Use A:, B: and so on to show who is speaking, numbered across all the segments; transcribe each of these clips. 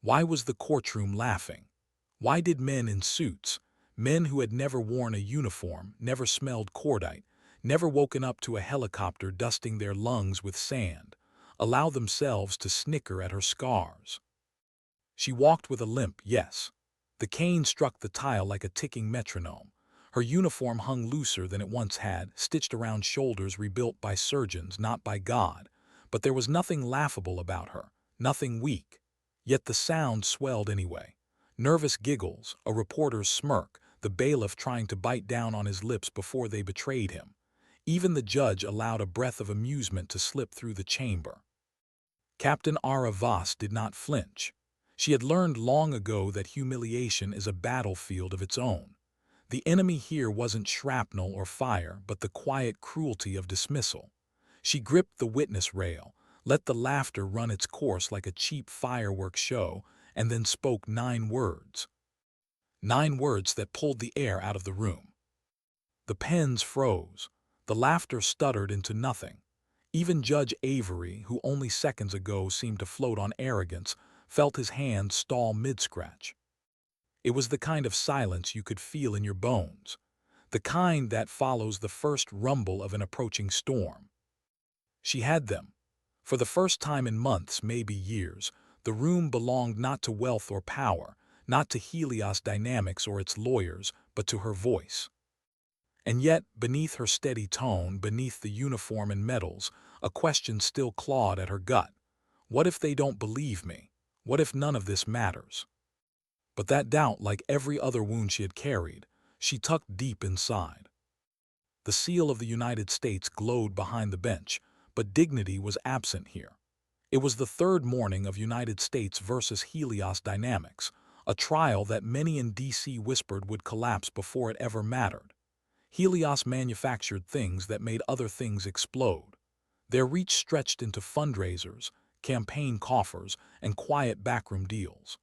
A: Why was the courtroom laughing? Why did men in suits, men who had never worn a uniform, never smelled cordite, never woken up to a helicopter dusting their lungs with sand, allow themselves to snicker at her scars? She walked with a limp, yes. The cane struck the tile like a ticking metronome. Her uniform hung looser than it once had, stitched around shoulders rebuilt by surgeons, not by God. But there was nothing laughable about her, nothing weak. Yet the sound swelled anyway. Nervous giggles, a reporter's smirk, the bailiff trying to bite down on his lips before they betrayed him. Even the judge allowed a breath of amusement to slip through the chamber. Captain Aara Voss did not flinch. She had learned long ago that humiliation is a battlefield of its own. The enemy here wasn't shrapnel or fire, but the quiet cruelty of dismissal. She gripped the witness rail, let the laughter run its course like a cheap fireworks show, and then spoke 9 words. 9 words that pulled the air out of the room. The pens froze. The laughter stuttered into nothing. Even Judge Avery, who only seconds ago seemed to float on arrogance, felt his hand stall mid-scratch. It was the kind of silence you could feel in your bones, the kind that follows the first rumble of an approaching storm. She had them. For the first time in months, maybe years, the room belonged not to wealth or power, not to Helios Dynamics or its lawyers, but to her voice. And yet, beneath her steady tone, beneath the uniform and medals, a question still clawed at her gut. What if they don't believe me? What if none of this matters? But that doubt, like every other wound she had carried, she tucked deep inside. The seal of the United States glowed behind the bench, but dignity was absent here. It was the third morning of United States versus Helios Dynamics, a trial that many in D.C. whispered would collapse before it ever mattered. Helios manufactured things that made other things explode. Their reach stretched into fundraisers, campaign coffers, and quiet backroom deals.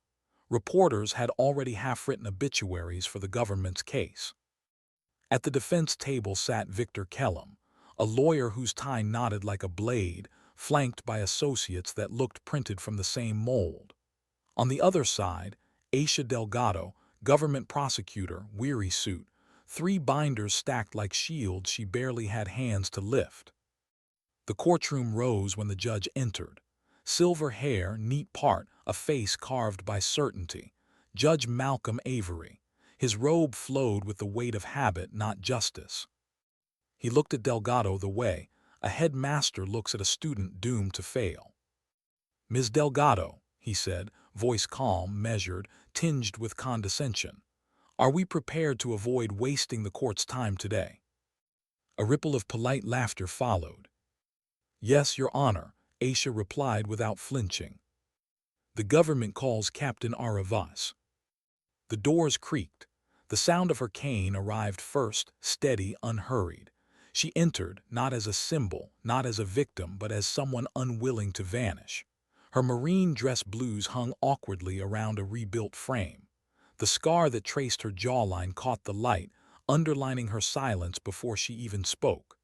A: Reporters had already half-written obituaries for the government's case. At the defense table sat Victor Kellum, a lawyer whose tie knotted like a blade, flanked by associates that looked printed from the same mold. On the other side, Aisha Delgado, government prosecutor, weary suit, 3 binders stacked like shields she barely had hands to lift. The courtroom rose when the judge entered. Silver hair, neat part, a face carved by certainty. Judge Malcolm Avery. His robe flowed with the weight of habit, not justice. He looked at Delgado the way a headmaster looks at a student doomed to fail. "Ms. Delgado," he said, voice calm, measured, tinged with condescension. "Are we prepared to avoid wasting the court's time today?" A ripple of polite laughter followed. "Yes, Your Honor," Aisha replied without flinching. "The government calls Captain Aara Voss." The doors creaked. The sound of her cane arrived first, steady, unhurried. She entered, not as a symbol, not as a victim, but as someone unwilling to vanish. Her marine dress blues hung awkwardly around a rebuilt frame. The scar that traced her jawline caught the light, underlining her silence before she even spoke.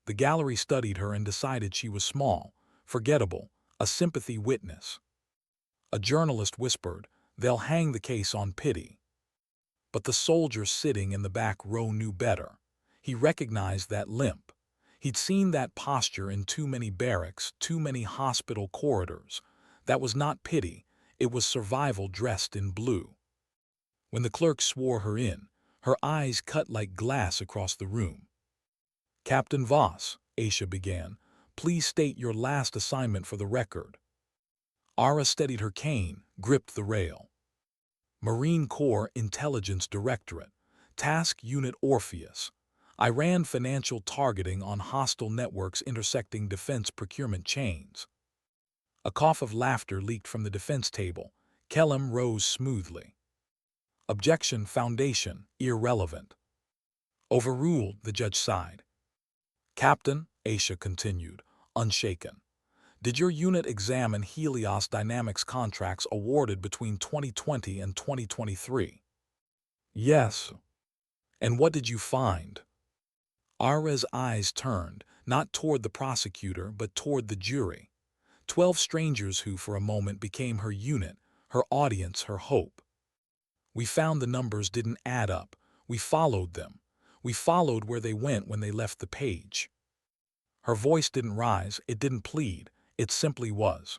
A: The gallery studied her and decided she was small, forgettable, a sympathy witness. A journalist whispered, "They'll hang the case on pity." But the soldier sitting in the back row knew better. He recognized that limp. He'd seen that posture in too many barracks, too many hospital corridors. That was not pity, it was survival dressed in blue. When the clerk swore her in, her eyes cut like glass across the room. "Captain Voss," Aisha began, "please state your last assignment for the record." Aara steadied her cane, gripped the rail. "Marine Corps Intelligence Directorate, Task Unit Orpheus. I ran financial targeting on hostile networks intersecting defense procurement chains." A cough of laughter leaked from the defense table. Kellum rose smoothly. "Objection, Foundation, irrelevant." "Overruled," the judge sighed. "Captain," Aisha continued, unshaken, "did your unit examine Helios Dynamics contracts awarded between 2020 and 2023? "Yes." "And what did you find?" Aara's eyes turned, not toward the prosecutor, but toward the jury. 12 strangers who, for a moment, became her unit, her audience, her hope. We found the numbers didn't add up. We followed them. We followed where they went when they left the page. Her voice didn't rise, it didn't plead, it simply was.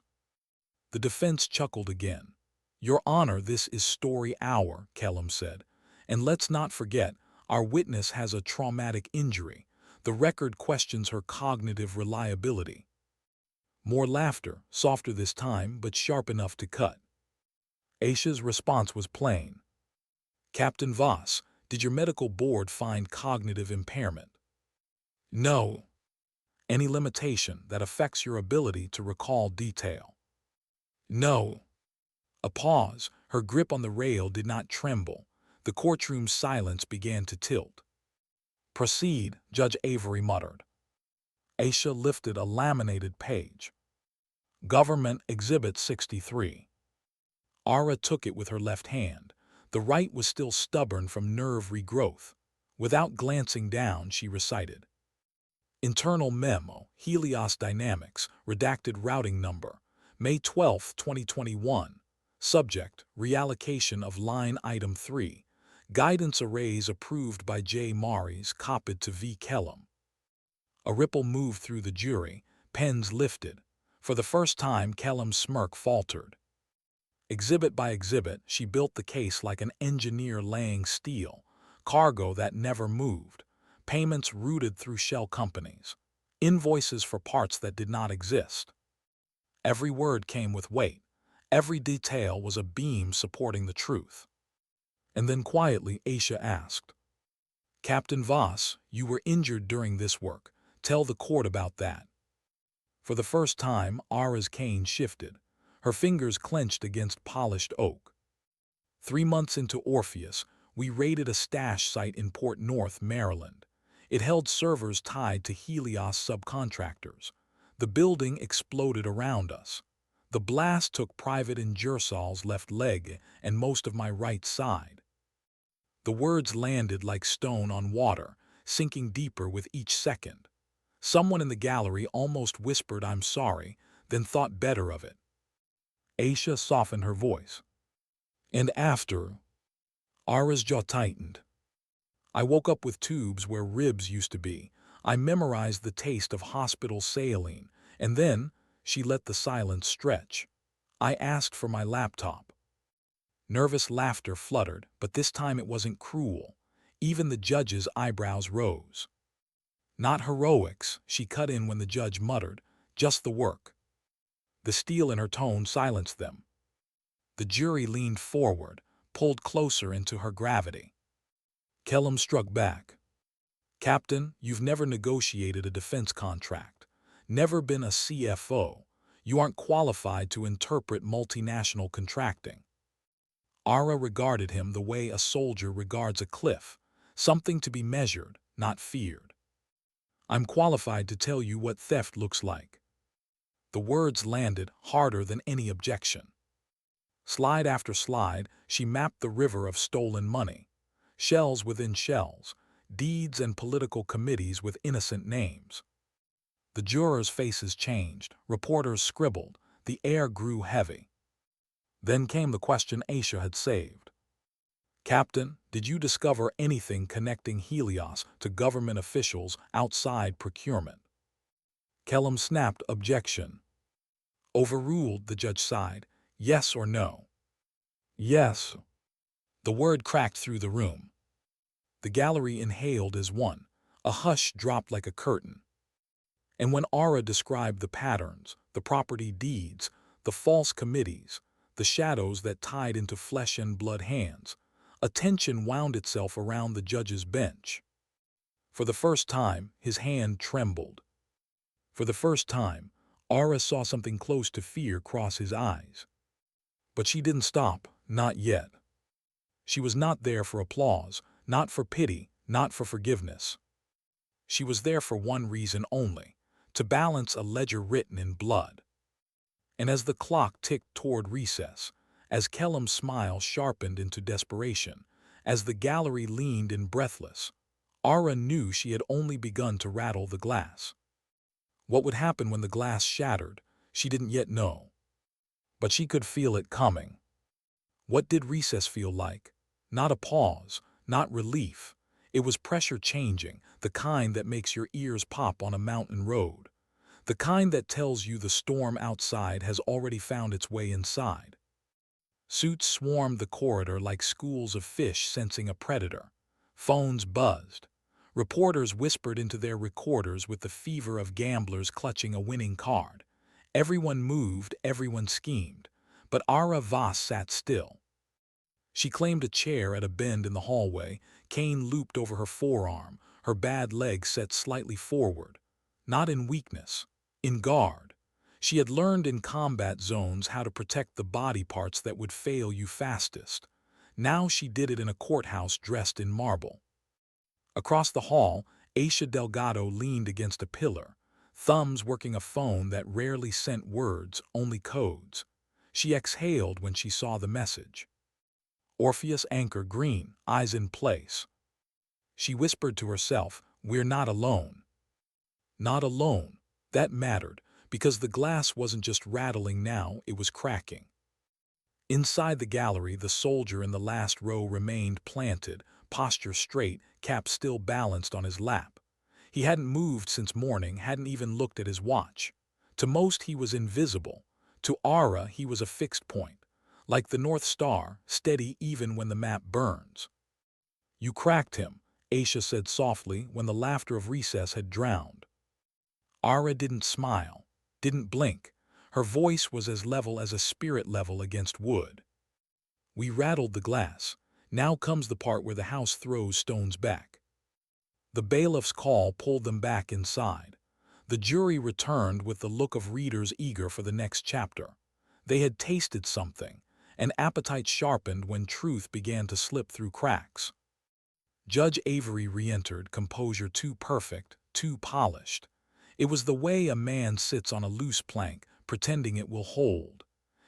A: The defense chuckled again. Your Honor, this is story hour, Kellum said. And let's not forget, our witness has a traumatic injury. The record questions her cognitive reliability. More laughter, softer this time, but sharp enough to cut. Aisha's response was plain. Captain Voss, did your medical board find cognitive impairment? No. Any limitation that affects your ability to recall detail? No. A pause. Her grip on the rail did not tremble. The courtroom's silence began to tilt. Proceed, Judge Avery muttered. Aisha lifted a laminated page. Government Exhibit 63. Aara took it with her left hand. The right was still stubborn from nerve regrowth. Without glancing down, she recited. Internal memo, Helios Dynamics, redacted routing number, May 12, 2021. Subject, reallocation of line item 3. Guidance arrays approved by J. Maries, copied to V. Kellum. A ripple moved through the jury, pens lifted. For the first time, Kellum's smirk faltered. Exhibit by exhibit, she built the case like an engineer laying steel, cargo that never moved, payments routed through shell companies, invoices for parts that did not exist. Every word came with weight. Every detail was a beam supporting the truth. And then quietly, Aisha asked, Captain Voss, you were injured during this work. Tell the court about that. For the first time, Aara's cane shifted. Her fingers clenched against polished oak. 3 months into Orpheus, we raided a stash site in Port North, Maryland. It held servers tied to Helios subcontractors. The building exploded around us. The blast took Private Ingersol's left leg and most of my right side. The words landed like stone on water, sinking deeper with each second. Someone in the gallery almost whispered, I'm sorry, then thought better of it. Aisha softened her voice. And after, Aara's jaw tightened. I woke up with tubes where ribs used to be. I memorized the taste of hospital saline, and then she let the silence stretch. I asked for my laptop. Nervous laughter fluttered, but this time it wasn't cruel. Even the judge's eyebrows rose. Not heroics, she cut in when the judge muttered, just the work. The steel in her tone silenced them. The jury leaned forward, pulled closer into her gravity. Kellum struck back. Captain, you've never negotiated a defense contract, never been a CFO. You aren't qualified to interpret multinational contracting. Aara regarded him the way a soldier regards a cliff, something to be measured, not feared. I'm qualified to tell you what theft looks like. The words landed harder than any objection. Slide after slide, she mapped the river of stolen money. Shells within shells, deeds and political committees with innocent names. The jurors' faces changed, reporters scribbled, the air grew heavy. Then came the question Aisha had saved. Captain, did you discover anything connecting Helios to government officials outside procurement? Kellum snapped objection. Overruled, the judge sighed. Yes or no? Yes. The word cracked through the room. The gallery inhaled as one. A hush dropped like a curtain. And when Aara described the patterns, the property deeds, the false committees, the shadows that tied into flesh and blood hands, a tension wound itself around the judge's bench. For the first time, his hand trembled. For the first time, Aara saw something close to fear cross his eyes. But she didn't stop, not yet. She was not there for applause, not for pity, not for forgiveness. She was there for one reason only, to balance a ledger written in blood. And as the clock ticked toward recess, as Kellum's smile sharpened into desperation, as the gallery leaned in breathless, Aara knew she had only begun to rattle the glass. What would happen when the glass shattered, she didn't yet know. But she could feel it coming. What did recess feel like? Not a pause, not relief. It was pressure changing, the kind that makes your ears pop on a mountain road. The kind that tells you the storm outside has already found its way inside. Suits swarmed the corridor like schools of fish sensing a predator. Phones buzzed. Reporters whispered into their recorders with the fever of gamblers clutching a winning card. Everyone moved, everyone schemed. But Aara Voss sat still. She claimed a chair at a bend in the hallway, cane looped over her forearm, her bad leg set slightly forward. Not in weakness, in guard. She had learned in combat zones how to protect the body parts that would fail you fastest. Now she did it in a courthouse dressed in marble. Across the hall, Aisha Delgado leaned against a pillar, thumbs working a phone that rarely sent words, only codes. She exhaled when she saw the message. Orpheus anchor green, eyes in place. She whispered to herself, "We're not alone." Not alone. That mattered, because the glass wasn't just rattling now, it was cracking. Inside the gallery, the soldier in the last row remained planted, posture straight, cap still balanced on his lap. He hadn't moved since morning, hadn't even looked at his watch. To most he was invisible. To Aara he was a fixed point. Like the North Star, steady even when the map burns. "You cracked him," Aisha said softly when the laughter of recess had drowned. Aara didn't smile, didn't blink. Her voice was as level as a spirit level against wood. "We rattled the glass. Now comes the part where the house throws stones back." The bailiff's call pulled them back inside. The jury returned with the look of readers eager for the next chapter. They had tasted something. An appetite sharpened when truth began to slip through cracks. Judge Avery re-entered, composure too perfect, too polished. It was the way a man sits on a loose plank, pretending it will hold.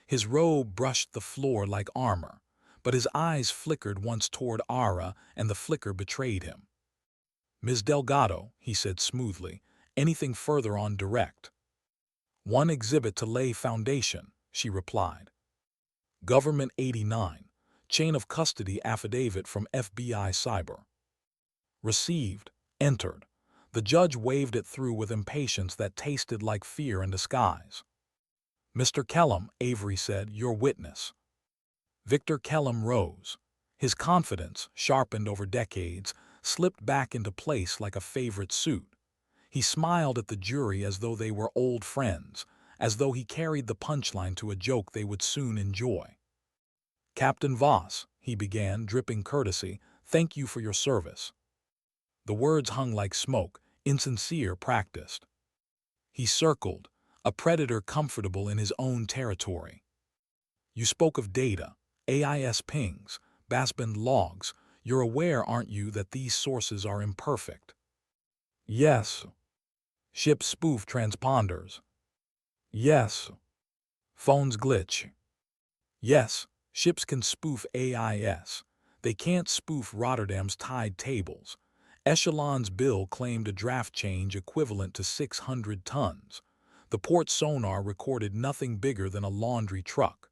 A: His robe brushed the floor like armor, but his eyes flickered once toward Aara, and the flicker betrayed him. "Ms. Delgado," he said smoothly, "anything further on direct?" "One exhibit to lay foundation," she replied. Government 89, chain of custody affidavit from FBI Cyber. Received, entered. The judge waved it through with impatience that tasted like fear in disguise. "Mr. Kellum," Avery said, "your witness." Victor Kellum rose. His confidence, sharpened over decades, slipped back into place like a favorite suit. He smiled at the jury as though they were old friends, as though he carried the punchline to a joke they would soon enjoy. "Captain Voss," he began, dripping courtesy, "thank you for your service." The words hung like smoke, insincere, practiced. He circled, a predator comfortable in his own territory. "You spoke of data, AIS pings, baseband logs. You're aware, aren't you, that these sources are imperfect?" "Yes." "Ship spoof transponders." "Yes." "Phones glitch." "Yes, ships can spoof AIS. They can't spoof Rotterdam's tide tables." Echelon's bill claimed a draft change equivalent to 600 tons. The port sonar recorded nothing bigger than a laundry truck.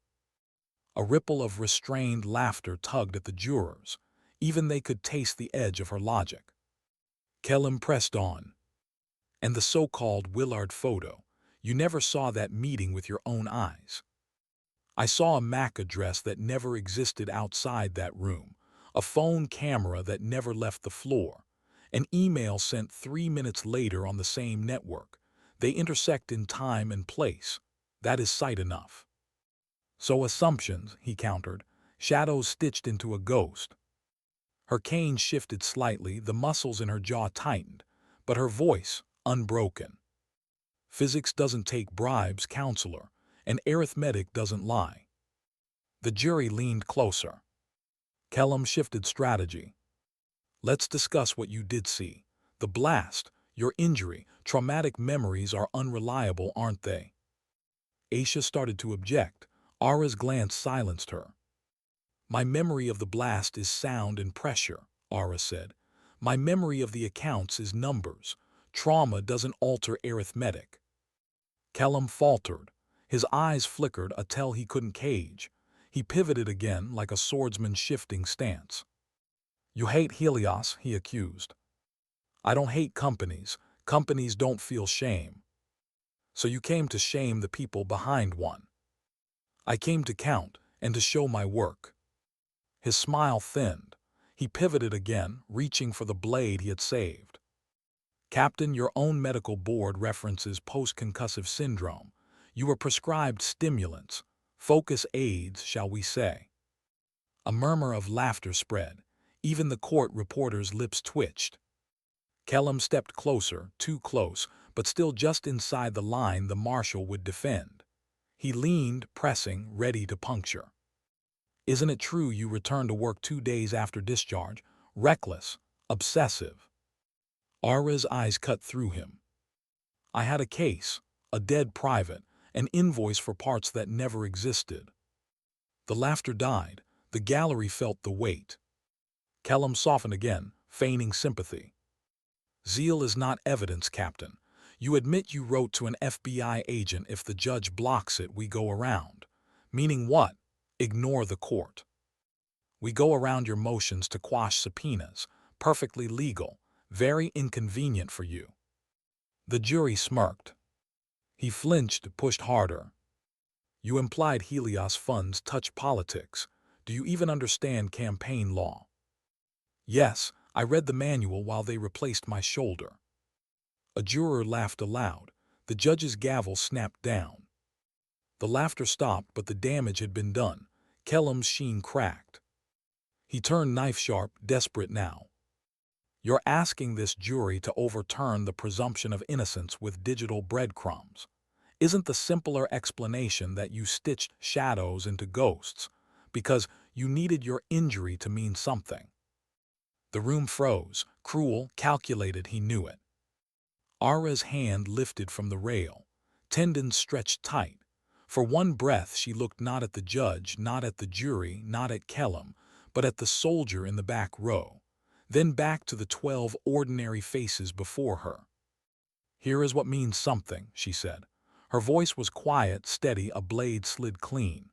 A: A ripple of restrained laughter tugged at the jurors. Even they could taste the edge of her logic. Kellum pressed on. "And the so-called Willard photo. You never saw that meeting with your own eyes." "I saw a MAC address that never existed outside that room, a phone camera that never left the floor, an email sent 3 minutes later on the same network. They intersect in time and place. That is sight enough." "So assumptions," he countered, "shadows stitched into a ghost." Her cane shifted slightly, the muscles in her jaw tightened, but her voice, unbroken. "Physics doesn't take bribes, counselor, and arithmetic doesn't lie." The jury leaned closer. Kellum shifted strategy. "Let's discuss what you did see. The blast, your injury, traumatic memories are unreliable, aren't they?" Aisha started to object. Aara's glance silenced her. "My memory of the blast is sound and pressure," Aara said. "My memory of the accounts is numbers. Trauma doesn't alter arithmetic." Kellum faltered. His eyes flickered, a tell he couldn't cage. He pivoted again like a swordsman shifting stance. "You hate Helios," he accused. "I don't hate companies. Companies don't feel shame. So you came to shame the people behind one." "I came to count and to show my work." His smile thinned. He pivoted again, reaching for the blade he had saved. "Captain, your own medical board references post-concussive syndrome. You were prescribed stimulants, focus aids, shall we say." A murmur of laughter spread. Even the court reporter's lips twitched. Kellum stepped closer, too close, but still just inside the line the marshal would defend. He leaned, pressing, ready to puncture. "Isn't it true you returned to work 2 days after discharge? Reckless, obsessive." Aara's eyes cut through him. "I had a case, a dead private, an invoice for parts that never existed." The laughter died. The gallery felt the weight. Kellum softened again, feigning sympathy. "Zeal is not evidence, Captain. You admit you wrote to an FBI agent, 'If the judge blocks it, we go around.' Meaning what? Ignore the court. We go around your motions to quash subpoenas. Perfectly legal. Very inconvenient for you." The jury smirked. He flinched, pushed harder. "You implied Helios funds touch politics. Do you even understand campaign law?" "Yes, I read the manual while they replaced my shoulder." A juror laughed aloud. The judge's gavel snapped down. The laughter stopped, but the damage had been done. Kellum's sheen cracked. He turned knife-sharp, desperate now. "You're asking this jury to overturn the presumption of innocence with digital breadcrumbs. Isn't the simpler explanation that you stitched shadows into ghosts because you needed your injury to mean something?" The room froze. Cruel, calculated, he knew it. Aara's hand lifted from the rail. Tendons stretched tight. For one breath she looked not at the judge, not at the jury, not at Kellum, but at the soldier in the back row. Then back to the 12 ordinary faces before her. "Here is what means something," she said. Her voice was quiet, steady, a blade slid clean.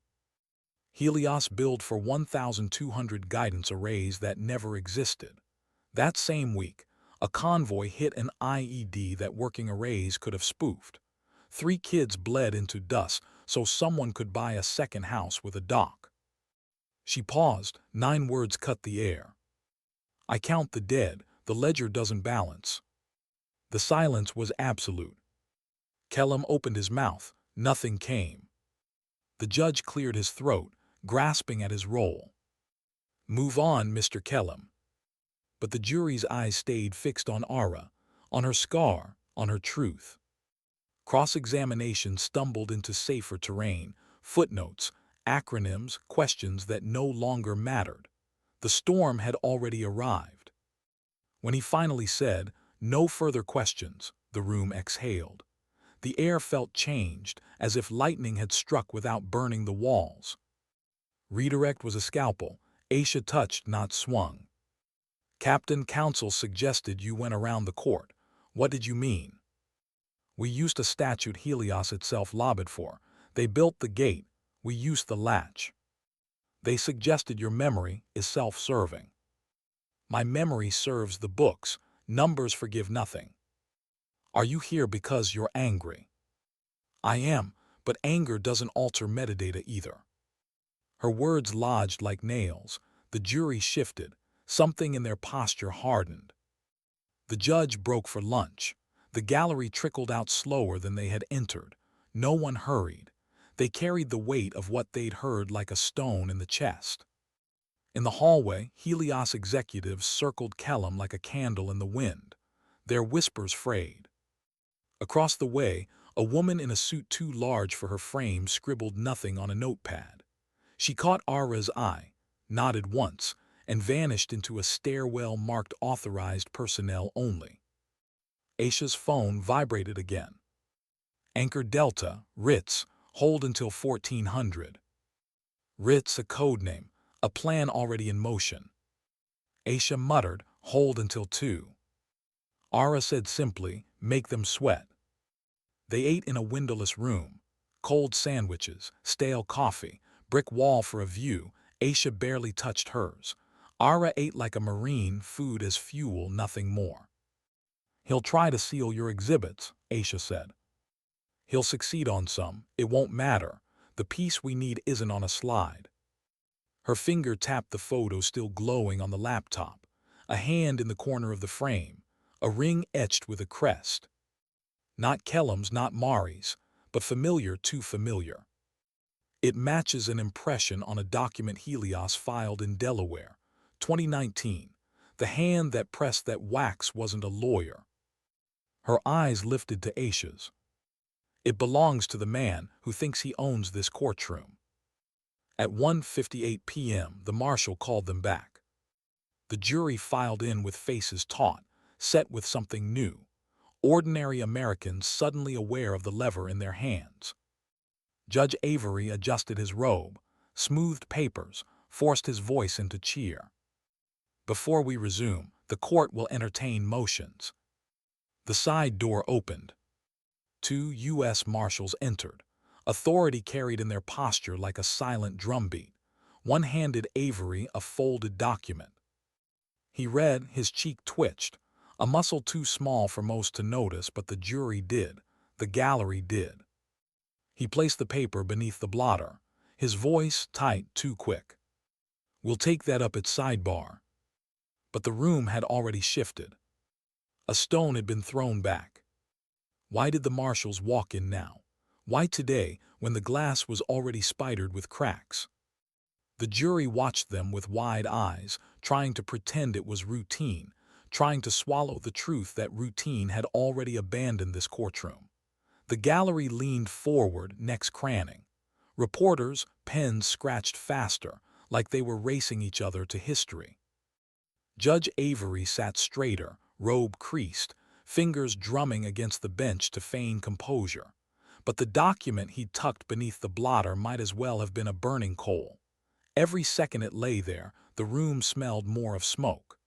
A: "Helios billed for 1,200 guidance arrays that never existed. That same week, a convoy hit an IED that working arrays could have spoofed. 3 kids bled into dust so someone could buy a second house with a dock." She paused. 9 words cut the air. "I count the dead. The ledger doesn't balance." The silence was absolute. Kellum opened his mouth. Nothing came. The judge cleared his throat, grasping at his roll. "Move on, Mr. Kellum." But the jury's eyes stayed fixed on Aara, on her scar, on her truth. Cross-examination stumbled into safer terrain, footnotes, acronyms, questions that no longer mattered. The storm had already arrived. When he finally said, "No further questions," the room exhaled. The air felt changed, as if lightning had struck without burning the walls. Redirect was a scalpel. Aisha touched, not swung. "Captain, counsel suggested you went around the court. What did you mean?" "We used a statute Helios itself lobbied for. They built the gate. We used the latch. They suggested your memory is self-serving." "My memory serves the books. Numbers forgive nothing." "Are you here because you're angry?" "I am, but anger doesn't alter metadata either." Her words lodged like nails. The jury shifted. Something in their posture hardened. The judge broke for lunch. The gallery trickled out slower than they had entered. No one hurried. They carried the weight of what they'd heard like a stone in the chest. In the hallway, Helios executives circled Kellum like a candle in the wind. Their whispers frayed. Across the way, a woman in a suit too large for her frame scribbled nothing on a notepad. She caught Aara's eye, nodded once, and vanished into a stairwell marked authorized personnel only. Aisha's phone vibrated again. "Anchor Delta, Ritz, hold until 1400. Ritz, a code name, a plan already in motion. Aisha muttered, "Hold until 2. Aara said simply, "Make them sweat." They ate in a windowless room. Cold sandwiches, stale coffee, Brick wall for a view, Aisha barely touched hers. Aara ate like a marine, food as fuel, nothing more. He'll try to seal your exhibits, Aisha said. He'll succeed on some, it won't matter. The piece we need isn't on a slide. Her finger tapped the photo still glowing on the laptop. A hand in the corner of the frame. A ring etched with a crest. Not Kellam's, not Mari's, but familiar, too familiar. It matches an impression on a document Helios filed in Delaware, 2019. The hand that pressed that wax wasn't a lawyer. Her eyes lifted to Aisha's. It belongs to the man who thinks he owns this courtroom. At 1:58 p.m., the marshal called them back. The jury filed in with faces taut, set with something new. Ordinary Americans suddenly aware of the lever in their hands. Judge Avery adjusted his robe, smoothed papers, forced his voice into cheer. Before we resume, the court will entertain motions. The side door opened. 2 U.S. Marshals entered, authority carried in their posture like a silent drumbeat. One handed Avery a folded document. He read, his cheek twitched, a muscle too small for most to notice, but the jury did, the gallery did. He placed the paper beneath the blotter, his voice tight, too quick. We'll take that up at sidebar. But the room had already shifted. A stone had been thrown back. Why did the marshals walk in now? Why today, when the glass was already spidered with cracks? The jury watched them with wide eyes, trying to pretend it was routine, trying to swallow the truth that routine had already abandoned this courtroom. The gallery leaned forward, necks craning. Reporters, pens scratched faster, like they were racing each other to history. Judge Avery sat straighter, robe creased, fingers drumming against the bench to feign composure. But the document he'd tucked beneath the blotter might as well have been a burning coal. Every second it lay there, the room smelled more of smoke.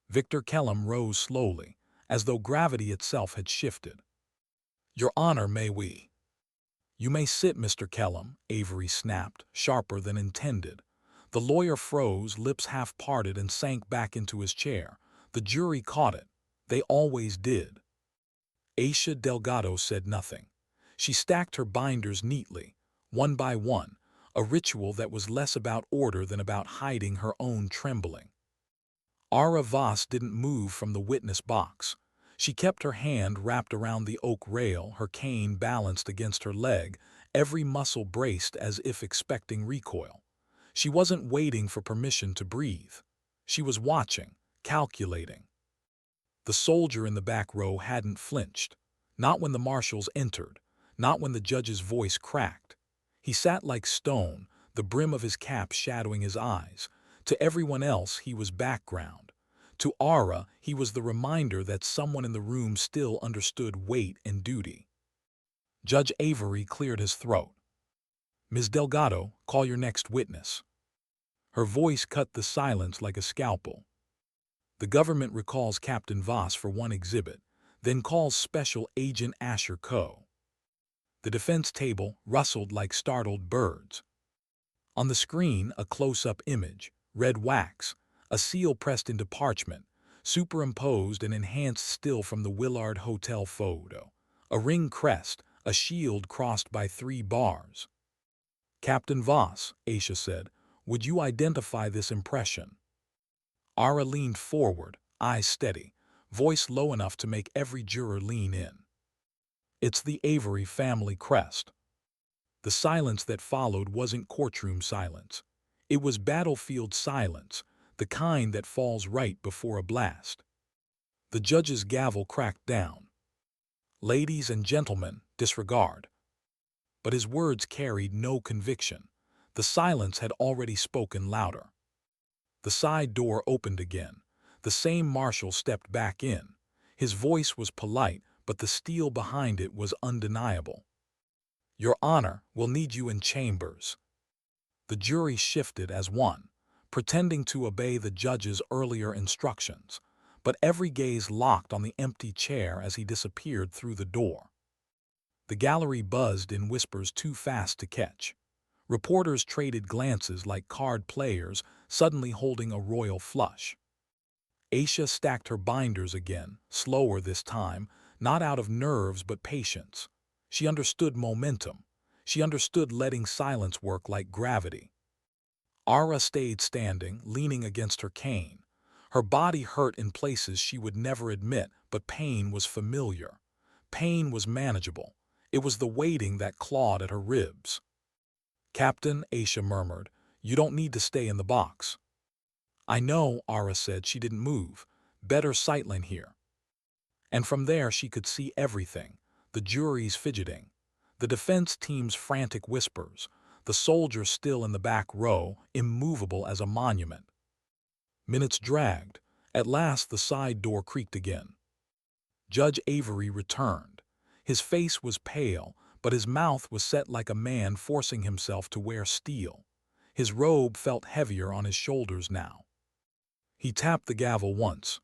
A: Victor Kellam rose slowly, as though gravity itself had shifted. Your Honor, may we? You may sit, Mr. Kellam, Avery snapped, sharper than intended. The lawyer froze, lips half parted, and sank back into his chair. The jury caught it. They always did. Aisha Delgado said nothing. She stacked her binders neatly, one by one, a ritual that was less about order than about hiding her own trembling. Aara Voss didn't move from the witness box. She kept her hand wrapped around the oak rail, her cane balanced against her leg, every muscle braced as if expecting recoil. She wasn't waiting for permission to breathe. She was watching, calculating. The soldier in the back row hadn't flinched. Not when the marshals entered, not when the judge's voice cracked. He sat like stone, the brim of his cap shadowing his eyes. To everyone else, he was background. To Aara, he was the reminder that someone in the room still understood weight and duty. Judge Avery cleared his throat. Ms. Delgado, call your next witness. Her voice cut the silence like a scalpel. The government recalls Captain Voss for one exhibit, then calls Special Agent Asher Co. The defense table rustled like startled birds. On the screen, a close-up image, red wax, a seal pressed into parchment, superimposed and enhanced still from the Willard Hotel photo. A ring crest, a shield crossed by 3 bars. Captain Voss, Aisha said, would you identify this impression? Aara leaned forward, eyes steady, voice low enough to make every juror lean in. It's the Avery family crest. The silence that followed wasn't courtroom silence. It was battlefield silence, the kind that falls right before a blast. The judge's gavel cracked down. Ladies and gentlemen, disregard. But his words carried no conviction. The silence had already spoken louder. The side door opened again. The same marshal stepped back in. His voice was polite, but the steel behind it was undeniable. Your Honor, we'll need you in chambers. The jury shifted as one, pretending to obey the judge's earlier instructions, but every gaze locked on the empty chair as he disappeared through the door. The gallery buzzed in whispers too fast to catch. Reporters traded glances like card players suddenly holding a royal flush. Aisha stacked her binders again, slower this time, not out of nerves but patience. She understood momentum. She understood letting silence work like gravity. Aara stayed standing, leaning against her cane. Her body hurt in places she would never admit, but pain was familiar. Pain was manageable. It was the waiting that clawed at her ribs. "Captain," Aisha murmured, "you don't need to stay in the box." "I know," Aara said. She didn't move. "Better sightline here." And from there she could see everything. The jury's fidgeting. The defense team's frantic whispers. The soldier still in the back row, immovable as a monument. Minutes dragged. At last the side door creaked again. Judge Avery returned. His face was pale, but his mouth was set like a man forcing himself to wear steel. His robe felt heavier on his shoulders now. He tapped the gavel once.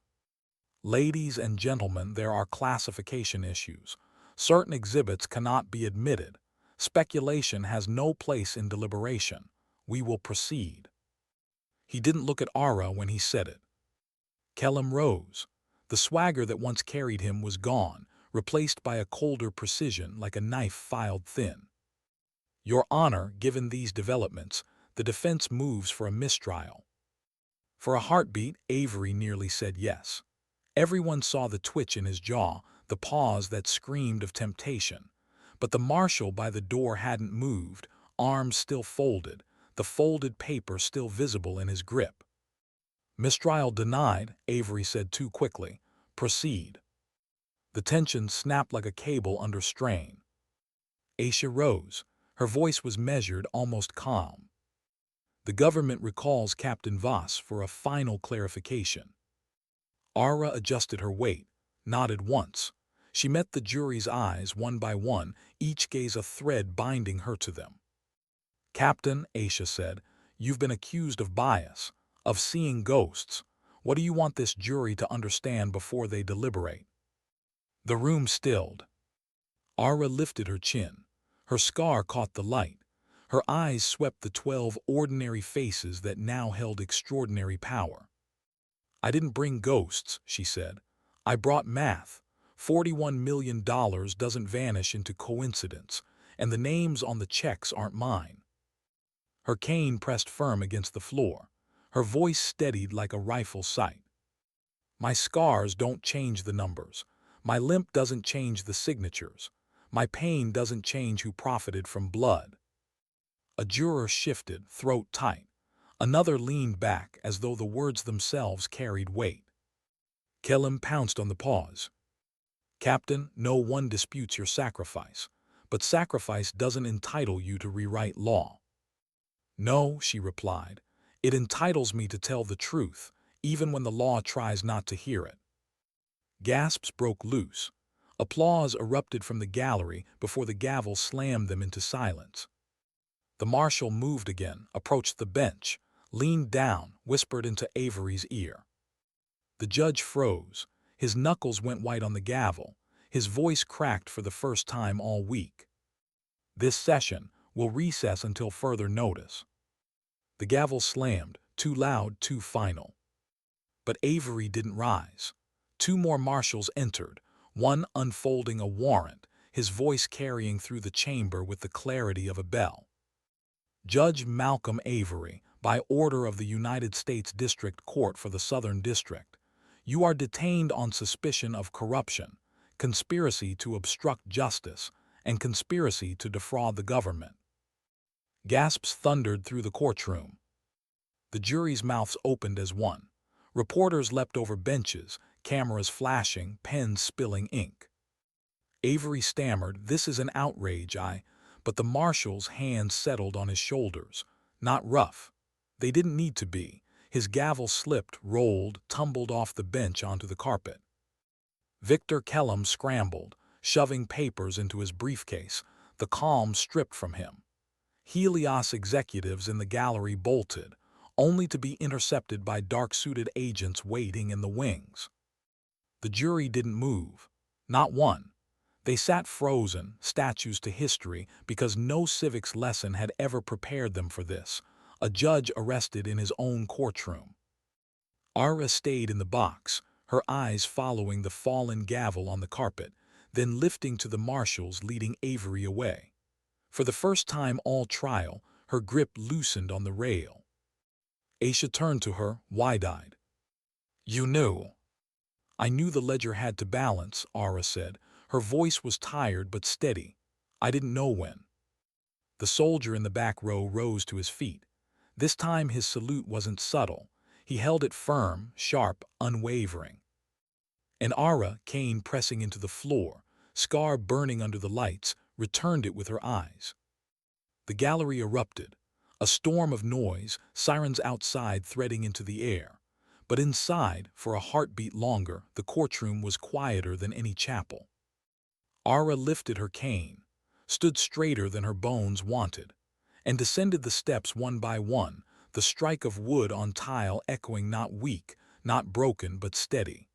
A: "Ladies and gentlemen, there are classification issues. Certain exhibits cannot be admitted. Speculation has no place in deliberation. We will proceed." He didn't look at Aara when he said it. Kellum rose. The swagger that once carried him was gone, replaced by a colder precision like a knife filed thin. "Your Honor, given these developments, the defense moves for a mistrial." For a heartbeat, Avery nearly said yes. Everyone saw the twitch in his jaw, the pause that screamed of temptation. But the marshal by the door hadn't moved, arms still folded, the folded paper still visible in his grip. "Mistrial denied," Avery said too quickly. "Proceed." The tension snapped like a cable under strain. Aisha rose. Her voice was measured, almost calm. "The government recalls Captain Voss for a final clarification." Aara adjusted her weight, nodded once. She met the jury's eyes one by one, each gaze a thread binding her to them. "Captain," Aisha said, "you've been accused of bias, of seeing ghosts. What do you want this jury to understand before they deliberate?" The room stilled. Aara lifted her chin. Her scar caught the light. Her eyes swept the 12 ordinary faces that now held extraordinary power. "I didn't bring ghosts," she said. "I brought math. $41 million doesn't vanish into coincidence, and the names on the checks aren't mine." Her cane pressed firm against the floor. Her voice steadied like a rifle sight. "My scars don't change the numbers. My limp doesn't change the signatures. My pain doesn't change who profited from blood." A juror shifted, throat tight. Another leaned back as though the words themselves carried weight. Kellum pounced on the pause. "Captain, no one disputes your sacrifice, but sacrifice doesn't entitle you to rewrite law." "No," she replied, "it entitles me to tell the truth, even when the law tries not to hear it." Gasps broke loose. Applause erupted from the gallery before the gavel slammed them into silence. The marshal moved again, approached the bench, leaned down, whispered into Avery's ear. The judge froze. His knuckles went white on the gavel. His voice cracked for the first time all week. "This session will recess until further notice." The gavel slammed, too loud, too final. But Avery didn't rise. Two more marshals entered, one unfolding a warrant, his voice carrying through the chamber with the clarity of a bell. "Judge Malcolm Avery, by order of the United States District Court for the Southern District, you are detained on suspicion of corruption, conspiracy to obstruct justice, and conspiracy to defraud the government." Gasps thundered through the courtroom. The jury's mouths opened as one. Reporters leapt over benches, cameras flashing, pens spilling ink. Avery stammered, "This is an outrage, But the marshal's hands settled on his shoulders. Not rough. They didn't need to be. His gavel slipped, rolled, tumbled off the bench onto the carpet. Victor Kellum scrambled, shoving papers into his briefcase, the calm stripped from him. Helios executives in the gallery bolted, only to be intercepted by dark-suited agents waiting in the wings. The jury didn't move. Not one. They sat frozen, statues to history, because no civics lesson had ever prepared them for this. A judge arrested in his own courtroom. Aara stayed in the box, her eyes following the fallen gavel on the carpet, then lifting to the marshals leading Avery away. For the first time all trial, her grip loosened on the rail. Aisha turned to her, wide-eyed. "You knew." "I knew the ledger had to balance," Aara said. Her voice was tired but steady. "I didn't know when." The soldier in the back row rose to his feet. This time his salute wasn't subtle. He held it firm, sharp, unwavering. And Aara, cane pressing into the floor, scar burning under the lights, returned it with her eyes. The gallery erupted. A storm of noise, sirens outside threading into the air. But inside, for a heartbeat longer, the courtroom was quieter than any chapel. Aara lifted her cane, stood straighter than her bones wanted, and descended the steps one by one, the strike of wood on tile echoing not weak, not broken, but steady.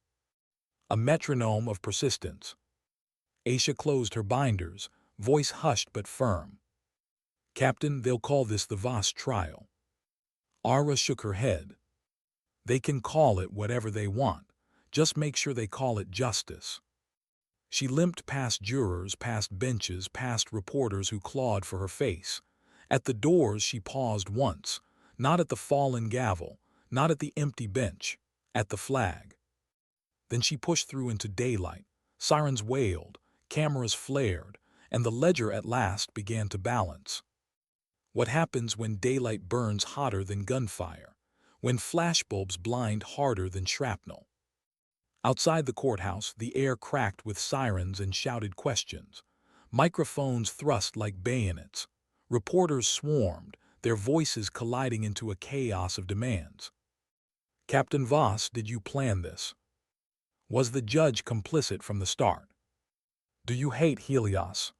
A: A metronome of persistence. Aisha closed her binders, voice hushed but firm. "Captain, they'll call this the Voss trial." Aara shook her head. "They can call it whatever they want. Just make sure they call it justice." She limped past jurors, past benches, past reporters who clawed for her face. At the doors she paused once, not at the fallen gavel, not at the empty bench, at the flag. Then she pushed through into daylight. Sirens wailed, cameras flared, and the ledger at last began to balance. What happens when daylight burns hotter than gunfire? When flashbulbs blind harder than shrapnel? Outside the courthouse, the air cracked with sirens and shouted questions. Microphones thrust like bayonets. Reporters swarmed, their voices colliding into a chaos of demands. "Captain Voss, did you plan this? Was the judge complicit from the start? Do you hate Helios?"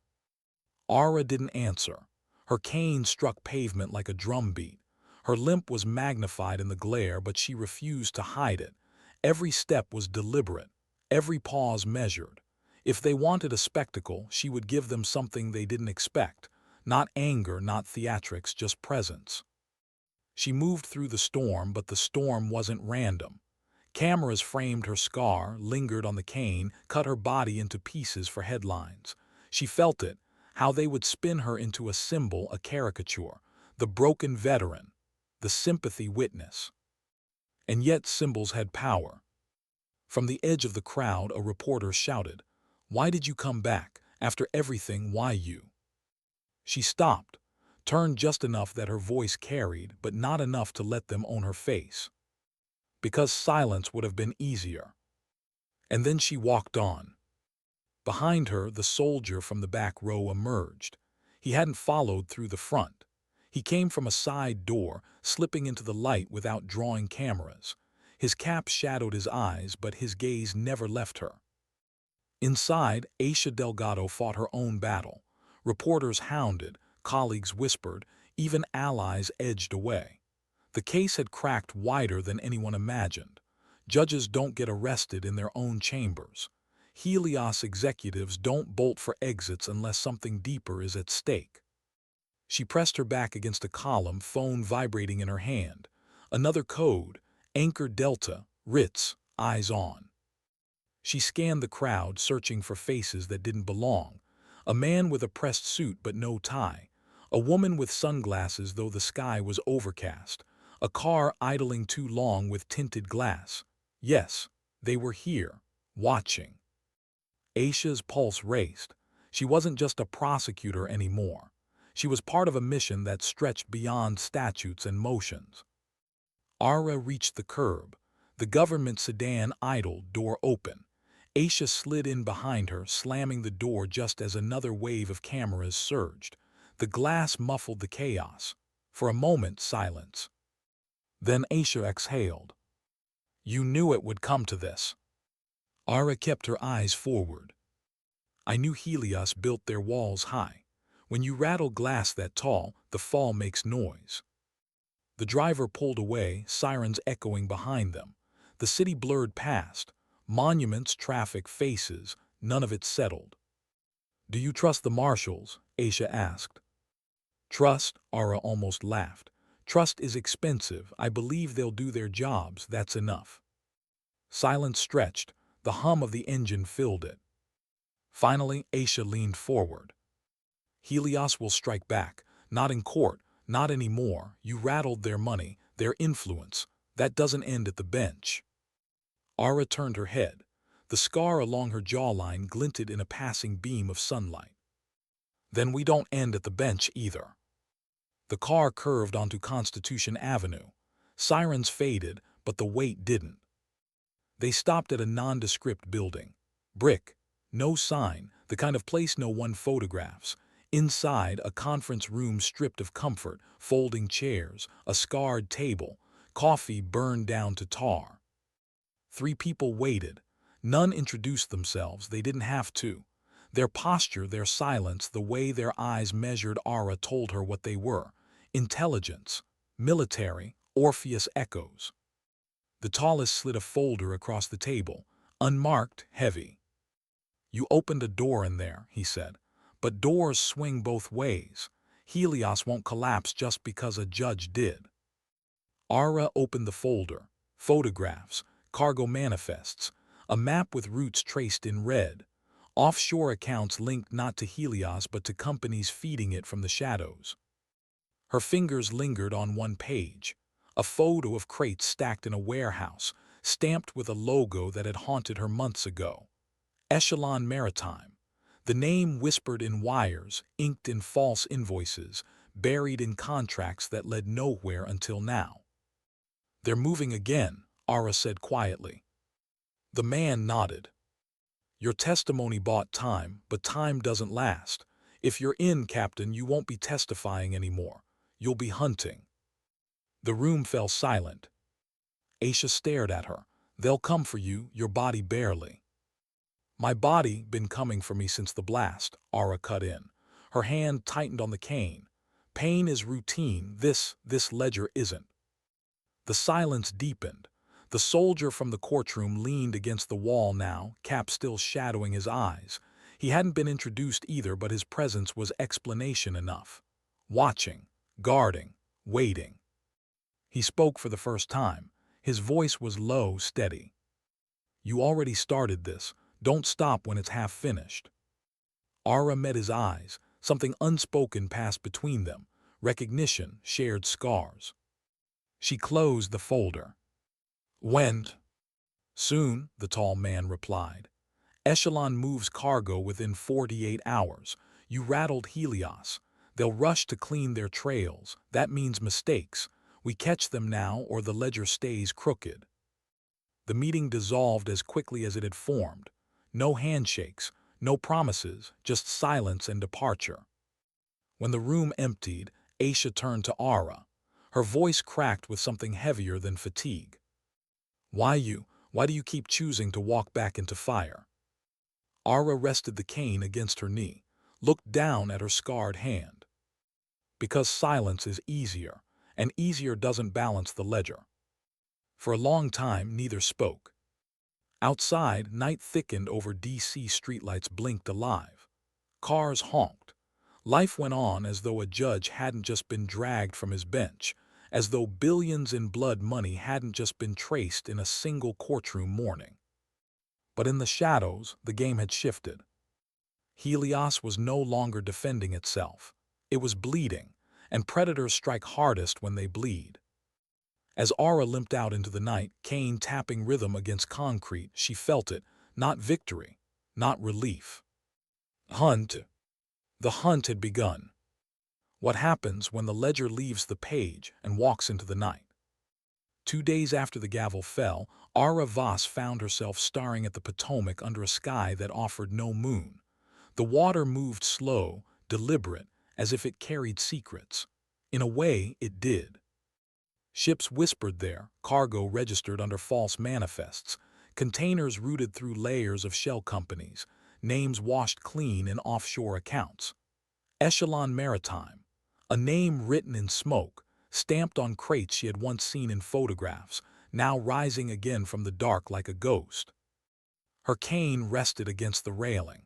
A: Aara didn't answer. Her cane struck pavement like a drumbeat. Her limp was magnified in the glare, but she refused to hide it. Every step was deliberate, every pause measured. If they wanted a spectacle, she would give them something they didn't expect. Not anger, not theatrics, just presence. She moved through the storm, but the storm wasn't random. Cameras framed her scar, lingered on the cane, cut her body into pieces for headlines. She felt it, how they would spin her into a symbol, a caricature, the broken veteran, the sympathy witness. And yet symbols had power. From the edge of the crowd, a reporter shouted, "Why did you come back? After everything, why you?" She stopped, turned just enough that her voice carried, but not enough to let them own her face. Because silence would have been easier. And then she walked on. Behind her, the soldier from the back row emerged. He hadn't followed through the front. He came from a side door, slipping into the light without drawing cameras. His cap shadowed his eyes, but his gaze never left her. Inside, Aisha Delgado fought her own battle. Reporters hounded, colleagues whispered, even allies edged away. The case had cracked wider than anyone imagined. Judges don't get arrested in their own chambers. Helios executives don't bolt for exits unless something deeper is at stake. She pressed her back against a column, phone vibrating in her hand. Another code, Anchor Delta, Ritz, eyes on. She scanned the crowd, searching for faces that didn't belong. A man with a pressed suit but no tie. A woman with sunglasses though the sky was overcast. A car idling too long with tinted glass. Yes, they were here, watching. Aisha's pulse raced. She wasn't just a prosecutor anymore. She was part of a mission that stretched beyond statutes and motions. Aara reached the curb. The government sedan idled, door open. Aisha slid in behind her, slamming the door just as another wave of cameras surged. The glass muffled the chaos. For a moment, silence. Then Aisha exhaled. "You knew it would come to this." Aara kept her eyes forward. "I knew Helios built their walls high. When you rattle glass that tall, the fall makes noise." The driver pulled away, sirens echoing behind them. The city blurred past. Monuments, traffic, faces, none of it settled. Do you trust the marshals? Aisha asked. Trust, Aara almost laughed. Trust is expensive. I believe they'll do their jobs, that's enough. Silence stretched. The hum of the engine filled it. Finally, Aisha leaned forward. Helios will strike back. Not in court, not anymore. You rattled their money, their influence. That doesn't end at the bench. Aara turned her head. The scar along her jawline glinted in a passing beam of sunlight. Then we don't end at the bench either. The car curved onto Constitution Avenue. Sirens faded, but the weight didn't. They stopped at a nondescript building. Brick. No sign, the kind of place no one photographs. Inside, a conference room stripped of comfort, folding chairs, a scarred table, coffee burned down to tar. 3 people waited. None introduced themselves, they didn't have to. Their posture, their silence, the way their eyes measured Aara told her what they were. Intelligence, military, Orpheus echoes. The tallest slid a folder across the table, unmarked, heavy. You opened a door in there, he said. But doors swing both ways. Helios won't collapse just because a judge did. Aara opened the folder. Photographs, cargo manifests, a map with routes traced in red. Offshore accounts linked not to Helios but to companies feeding it from the shadows. Her fingers lingered on one page. A photo of crates stacked in a warehouse, stamped with a logo that had haunted her months ago. Echelon Maritime. The name whispered in wires, inked in false invoices, buried in contracts that led nowhere until now. They're moving again, Aara said quietly. The man nodded. Your testimony bought time, but time doesn't last. If you're in, Captain, you won't be testifying anymore. You'll be hunting. The room fell silent. Aisha stared at her. They'll come for you, your body barely. My body been coming for me since the blast, Aara cut in. Her hand tightened on the cane. Pain is routine, this ledger isn't. The silence deepened. The soldier from the courtroom leaned against the wall now, cap still shadowing his eyes. He hadn't been introduced either, but his presence was explanation enough. Watching, guarding, waiting. He spoke for the first time. His voice was low, steady. You already started this. Don't stop when it's half finished. Aara met his eyes. Something unspoken passed between them. Recognition, shared scars. She closed the folder. When? Soon, the tall man replied. Echelon moves cargo within 48 hours. You rattled Helios. They'll rush to clean their trails. That means mistakes. We catch them now or the ledger stays crooked. The meeting dissolved as quickly as it had formed. No handshakes, no promises, just silence and departure. When the room emptied, Aisha turned to Aara. Her voice cracked with something heavier than fatigue. Why do you keep choosing to walk back into fire? Aara rested the cane against her knee, looked down at her scarred hand. Because silence is easier, and easier doesn't balance the ledger. For a long time, neither spoke. Outside, night thickened over DC streetlights blinked alive. Cars honked. Life went on as though a judge hadn't just been dragged from his bench, as though billions in blood money hadn't just been traced in a single courtroom morning. But in the shadows, the game had shifted. Helios was no longer defending itself. It was bleeding, and predators strike hardest when they bleed. As Aara limped out into the night, cane tapping rhythm against concrete, she felt it, not victory, not relief. Hunt. The hunt had begun. What happens when the ledger leaves the page and walks into the night? 2 days after the gavel fell, Aara Voss found herself staring at the Potomac under a sky that offered no moon. The water moved slow, deliberate, as if it carried secrets. In a way, it did. Ships whispered there, cargo registered under false manifests, containers routed through layers of shell companies, names washed clean in offshore accounts. Echelon Maritime, a name written in smoke, stamped on crates she had once seen in photographs, now rising again from the dark like a ghost. Her cane rested against the railing.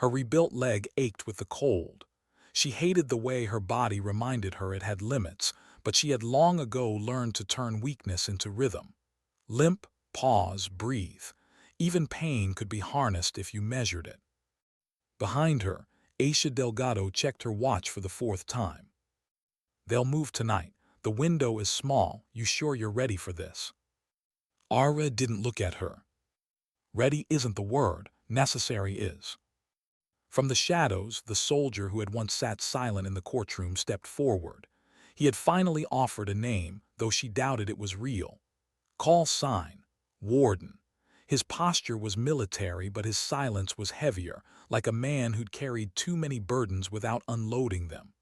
A: Her rebuilt leg ached with the cold. She hated the way her body reminded her it had limits, but she had long ago learned to turn weakness into rhythm. Limp, pause, breathe. Even pain could be harnessed if you measured it. Behind her, Aisha Delgado checked her watch for the fourth time. They'll move tonight. The window is small. You sure you're ready for this? Aara didn't look at her. Ready isn't the word. Necessary is. From the shadows, the soldier who had once sat silent in the courtroom stepped forward. He had finally offered a name, though she doubted it was real. Call sign. Warden. His posture was military, but his silence was heavier, like a man who'd carried too many burdens without unloading them.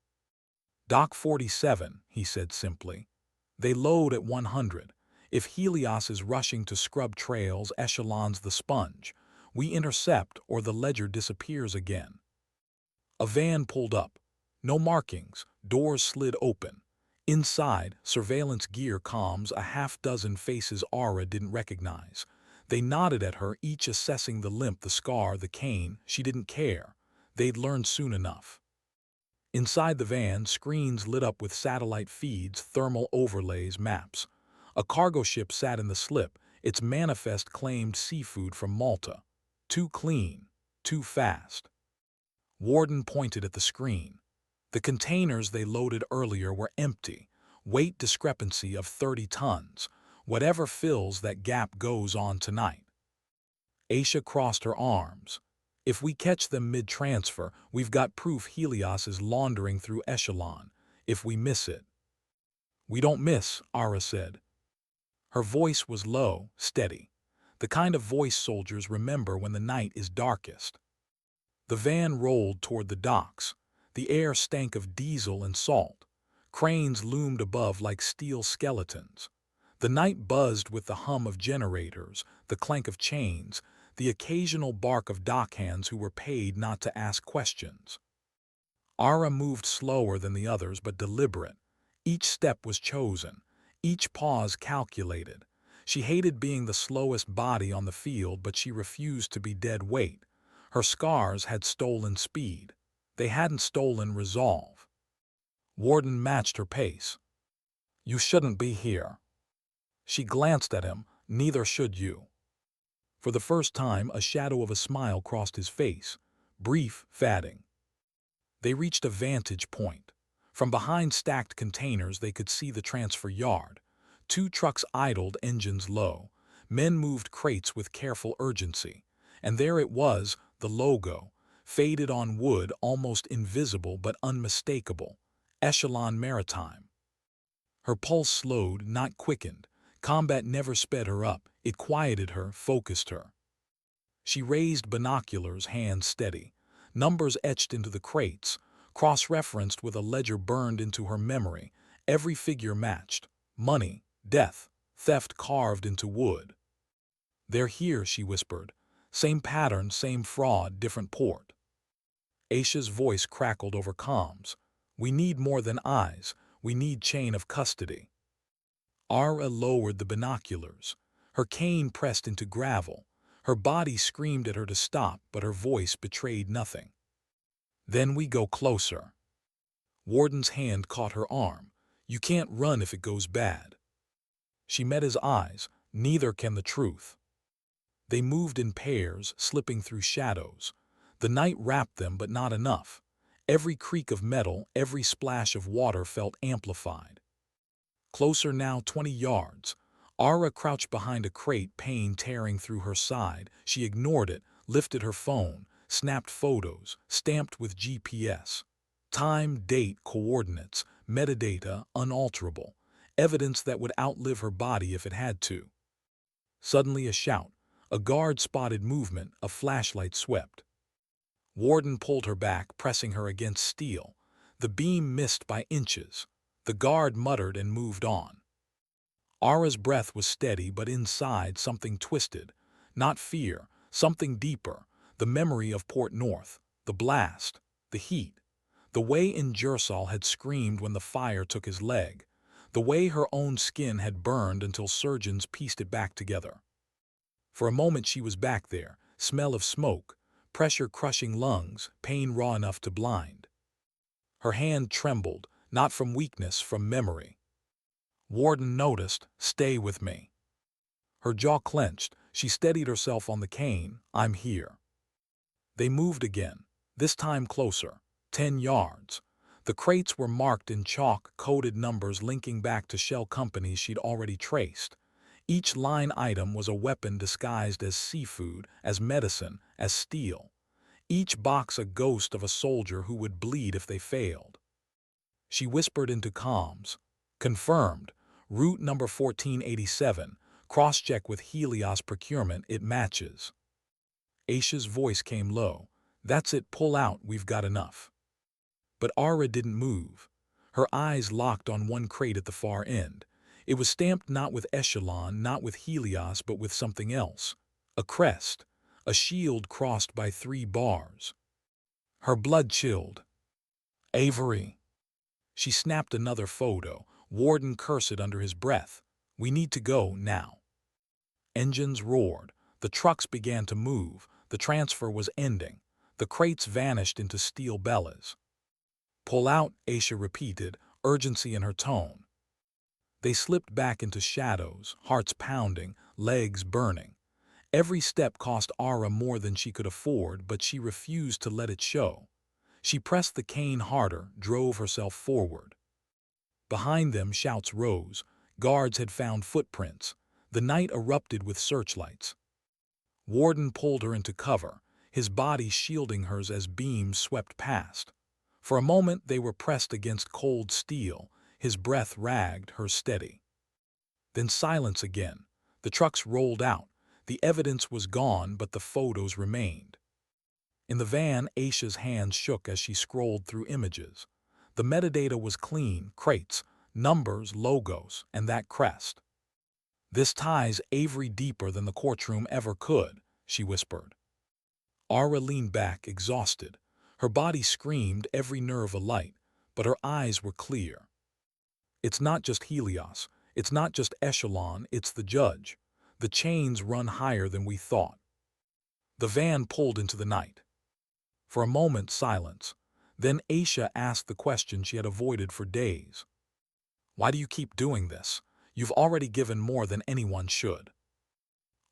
A: Dock 47, he said simply. They load at 100. If Helios is rushing to scrub trails, echelons the sponge. We intercept or the ledger disappears again. A van pulled up. No markings, doors slid open. Inside, surveillance gear comms a half-dozen faces Aara didn't recognize. They nodded at her, each assessing the limp, the scar, the cane. She didn't care. They'd learned soon enough. Inside the van, screens lit up with satellite feeds, thermal overlays, maps. A cargo ship sat in the slip. Its manifest claimed seafood from Malta. Too clean, too fast. Warden pointed at the screen. The containers they loaded earlier were empty. Weight discrepancy of 30 tons. Whatever fills that gap goes on tonight. Aisha crossed her arms. If we catch them mid-transfer, we've got proof Helios is laundering through echelon. If we miss it. We don't miss, Aara said. Her voice was low, steady. The kind of voice soldiers remember when the night is darkest. The van rolled toward the docks. The air stank of diesel and salt. Cranes loomed above like steel skeletons. The night buzzed with the hum of generators, the clank of chains, the occasional bark of dockhands who were paid not to ask questions. Aara moved slower than the others, but deliberate. Each step was chosen, each pause calculated. She hated being the slowest body on the field, but she refused to be dead weight. Her scars had stolen speed. They hadn't stolen resolve. Warden matched her pace. You shouldn't be here. She glanced at him. Neither should you. For the first time, a shadow of a smile crossed his face, brief, fading. They reached a vantage point. From behind stacked containers, they could see the transfer yard. 2 trucks idled, engines low. Men moved crates with careful urgency. And there it was, the logo, faded on wood, almost invisible but unmistakable. Echelon Maritime. Her pulse slowed, not quickened. Combat never sped her up. It quieted her, focused her. She raised binoculars, hands steady. Numbers etched into the crates, cross-referenced with a ledger burned into her memory. Every figure matched. Money, death, theft carved into wood. They're here, she whispered. Same pattern, same fraud, different port. Aisha's voice crackled over comms. We need more than eyes. We need chain of custody. Aara lowered the binoculars. Her cane pressed into gravel. Her body screamed at her to stop, but her voice betrayed nothing. Then we go closer. Warden's hand caught her arm. You can't run if it goes bad. She met his eyes. Neither can the truth. They moved in pairs, slipping through shadows. The night wrapped them, but not enough. Every creak of metal, every splash of water felt amplified. Closer now, 20 yards. Aara crouched behind a crate, pain tearing through her side. She ignored it, lifted her phone, snapped photos, stamped with GPS. Time, date, coordinates, metadata, unalterable. Evidence that would outlive her body if it had to. Suddenly a shout. A guard spotted movement, a flashlight swept. Warden pulled her back, pressing her against steel. The beam missed by inches. The guard muttered and moved on. Aara's breath was steady, but inside something twisted. Not fear, something deeper. The memory of Port North, the blast, the heat. The way Ingersol had screamed when the fire took his leg. The way her own skin had burned until surgeons pieced it back together. For a moment she was back there, smell of smoke, pressure crushing lungs, pain raw enough to blind. Her hand trembled, not from weakness, from memory. Warden noticed, "Stay with me." Her jaw clenched, she steadied herself on the cane. "I'm here." They moved again, this time closer, 10 yards. The crates were marked in chalk-coded numbers linking back to shell companies she'd already traced. Each line item was a weapon disguised as seafood, as medicine, as steel. Each box a ghost of a soldier who would bleed if they failed. She whispered into comms. "Confirmed. Route number 1487. Cross-check with Helios procurement, it matches." Aisha's voice came low. "That's it, pull out, we've got enough." But Aara didn't move. Her eyes locked on one crate at the far end. It was stamped not with Echelon, not with Helios, but with something else. A crest. A shield crossed by 3 bars. Her blood chilled. "Avery." She snapped another photo. Warden cursed under his breath. "We need to go, now." Engines roared. The trucks began to move. The transfer was ending. The crates vanished into steel bellas. "Pull out," Aisha repeated, urgency in her tone. They slipped back into shadows, hearts pounding, legs burning. Every step cost Aara more than she could afford, but she refused to let it show. She pressed the cane harder, drove herself forward. Behind them, shouts rose. Guards had found footprints. The night erupted with searchlights. Warden pulled her into cover, his body shielding hers as beams swept past. For a moment they were pressed against cold steel, his breath ragged, her steady. Then silence again. The trucks rolled out. The evidence was gone, but the photos remained. In the van, Aisha's hands shook as she scrolled through images. The metadata was clean, crates, numbers, logos, and that crest. "This ties Avery deeper than the courtroom ever could," she whispered. Aara leaned back, exhausted. Her body screamed, every nerve alight, but her eyes were clear. "It's not just Helios. It's not just Echelon. It's the judge. The chains run higher than we thought." The van pulled into the night. For a moment, silence. Then Aisha asked the question she had avoided for days. "Why do you keep doing this? You've already given more than anyone should."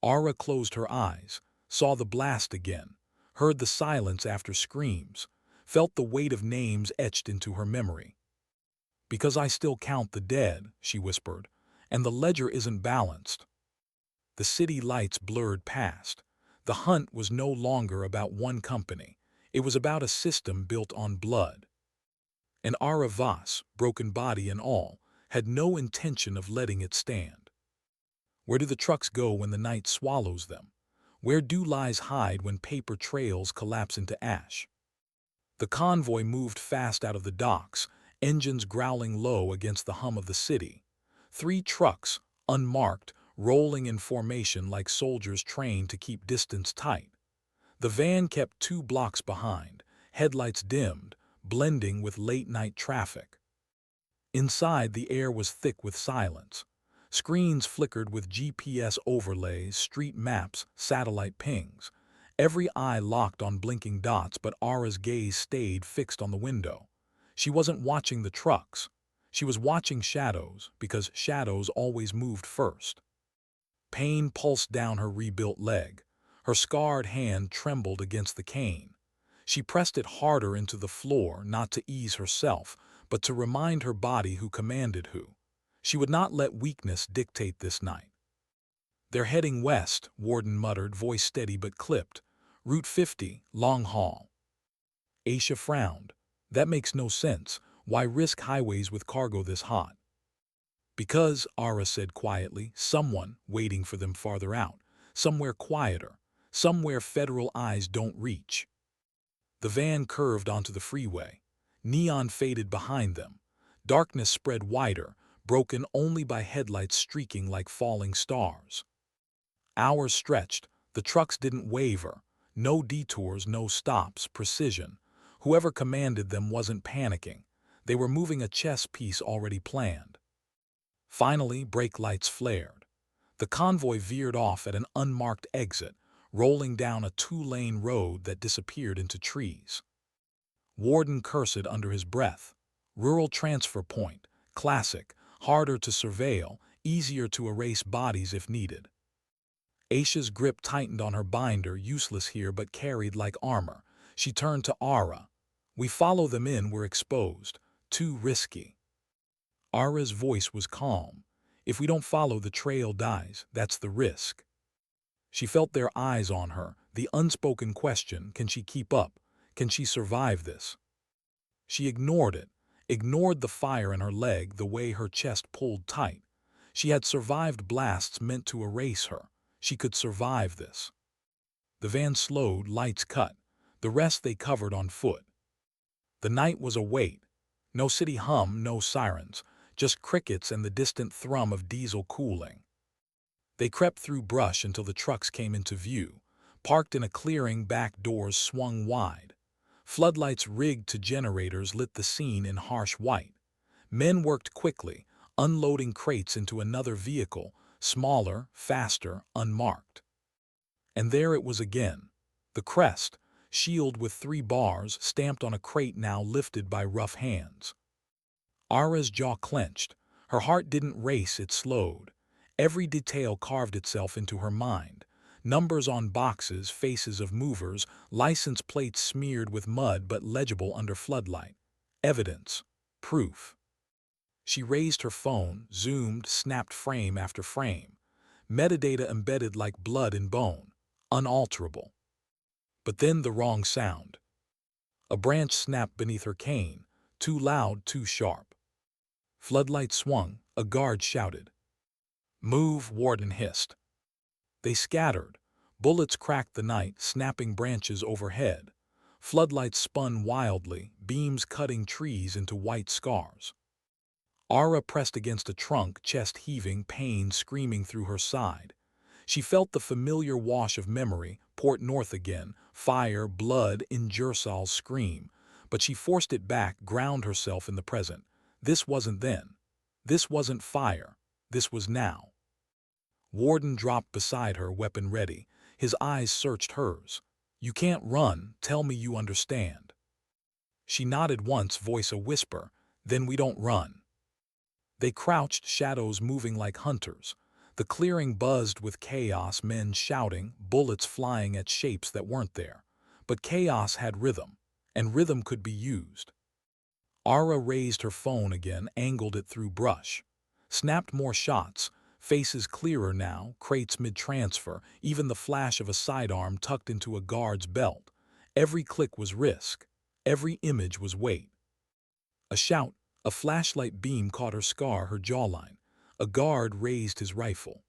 A: Aara closed her eyes, saw the blast again, heard the silence after screams, felt the weight of names etched into her memory. "Because I still count the dead," she whispered, "and the ledger isn't balanced." The city lights blurred past. The hunt was no longer about one company. It was about a system built on blood. And Aara Voss, broken body and all, had no intention of letting it stand. Where do the trucks go when the night swallows them? Where do lies hide when paper trails collapse into ash? The convoy moved fast out of the docks, engines growling low against the hum of the city. 3 trucks, unmarked, rolling in formation like soldiers trained to keep distance tight. The van kept 2 blocks behind, headlights dimmed, blending with late-night traffic. Inside, the air was thick with silence. Screens flickered with GPS overlays, street maps, satellite pings. Every eye locked on blinking dots, but Aara's gaze stayed fixed on the window. She wasn't watching the trucks. She was watching shadows, because shadows always moved first. Pain pulsed down her rebuilt leg. Her scarred hand trembled against the cane. She pressed it harder into the floor, not to ease herself, but to remind her body who commanded who. She would not let weakness dictate this night. "They're heading west," Warden muttered, voice steady but clipped. "Route 50, long haul." Aisha frowned. "That makes no sense. Why risk highways with cargo this hot?" "Because," Aara said quietly, "someone waiting for them farther out. Somewhere quieter. Somewhere federal eyes don't reach." The van curved onto the freeway. Neon faded behind them. Darkness spread wider, broken only by headlights streaking like falling stars. Hours stretched. The trucks didn't waver. No detours, no stops, precision. Whoever commanded them wasn't panicking. They were moving a chess piece already planned. Finally, brake lights flared. The convoy veered off at an unmarked exit, rolling down a two-lane road that disappeared into trees. Warden cursed under his breath. Rural transfer point, classic, harder to surveil, easier to erase bodies if needed. Aisha's grip tightened on her binder, useless here but carried like armor. She turned to Aara. We follow them in, we're exposed. Too risky. Aara's voice was calm. If we don't follow, the trail dies. That's the risk. She felt their eyes on her, the unspoken question, can she keep up? Can she survive this? She ignored it, ignored the fire in her leg, the way her chest pulled tight. She had survived blasts meant to erase her. She could survive this. The van slowed, lights cut. The rest they covered on foot. The night was a wait. No city hum, no sirens, just crickets and the distant thrum of diesel cooling. They crept through brush until the trucks came into view. Parked in a clearing, back doors swung wide. Floodlights rigged to generators lit the scene in harsh white. Men worked quickly, unloading crates into another vehicle, smaller, faster, unmarked. And there it was again. The crest, shield with 3 bars, stamped on a crate now lifted by rough hands. Aara's jaw clenched. Her heart didn't race, it slowed. Every detail carved itself into her mind. Numbers on boxes, faces of movers, license plates smeared with mud but legible under floodlight. Evidence. Proof. She raised her phone, zoomed, snapped frame after frame. Metadata embedded like blood in bone. Unalterable. But then the wrong sound. A branch snapped beneath her cane. Too loud, too sharp. Floodlight swung. A guard shouted. "Move," Warden hissed. They scattered. Bullets cracked the night, snapping branches overhead. Floodlights spun wildly, beams cutting trees into white scars. Aara pressed against a trunk, chest heaving, pain screaming through her side. She felt the familiar wash of memory, port north again, fire, blood, Ingersol's scream. But she forced it back, ground herself in the present. This wasn't then. This wasn't fire. This was now. Warden dropped beside her, weapon ready. His eyes searched hers. "You can't run. Tell me you understand." She nodded once, voice a whisper. "Then we don't run." They crouched, shadows moving like hunters. The clearing buzzed with chaos, men shouting, bullets flying at shapes that weren't there. But chaos had rhythm, and rhythm could be used. Aara raised her phone again, angled it through brush. Snapped more shots, faces clearer now, crates mid-transfer, even the flash of a sidearm tucked into a guard's belt. Every click was risk. Every image was weight. A shout, a flashlight beam caught her scar, her jawline. A guard raised his rifle.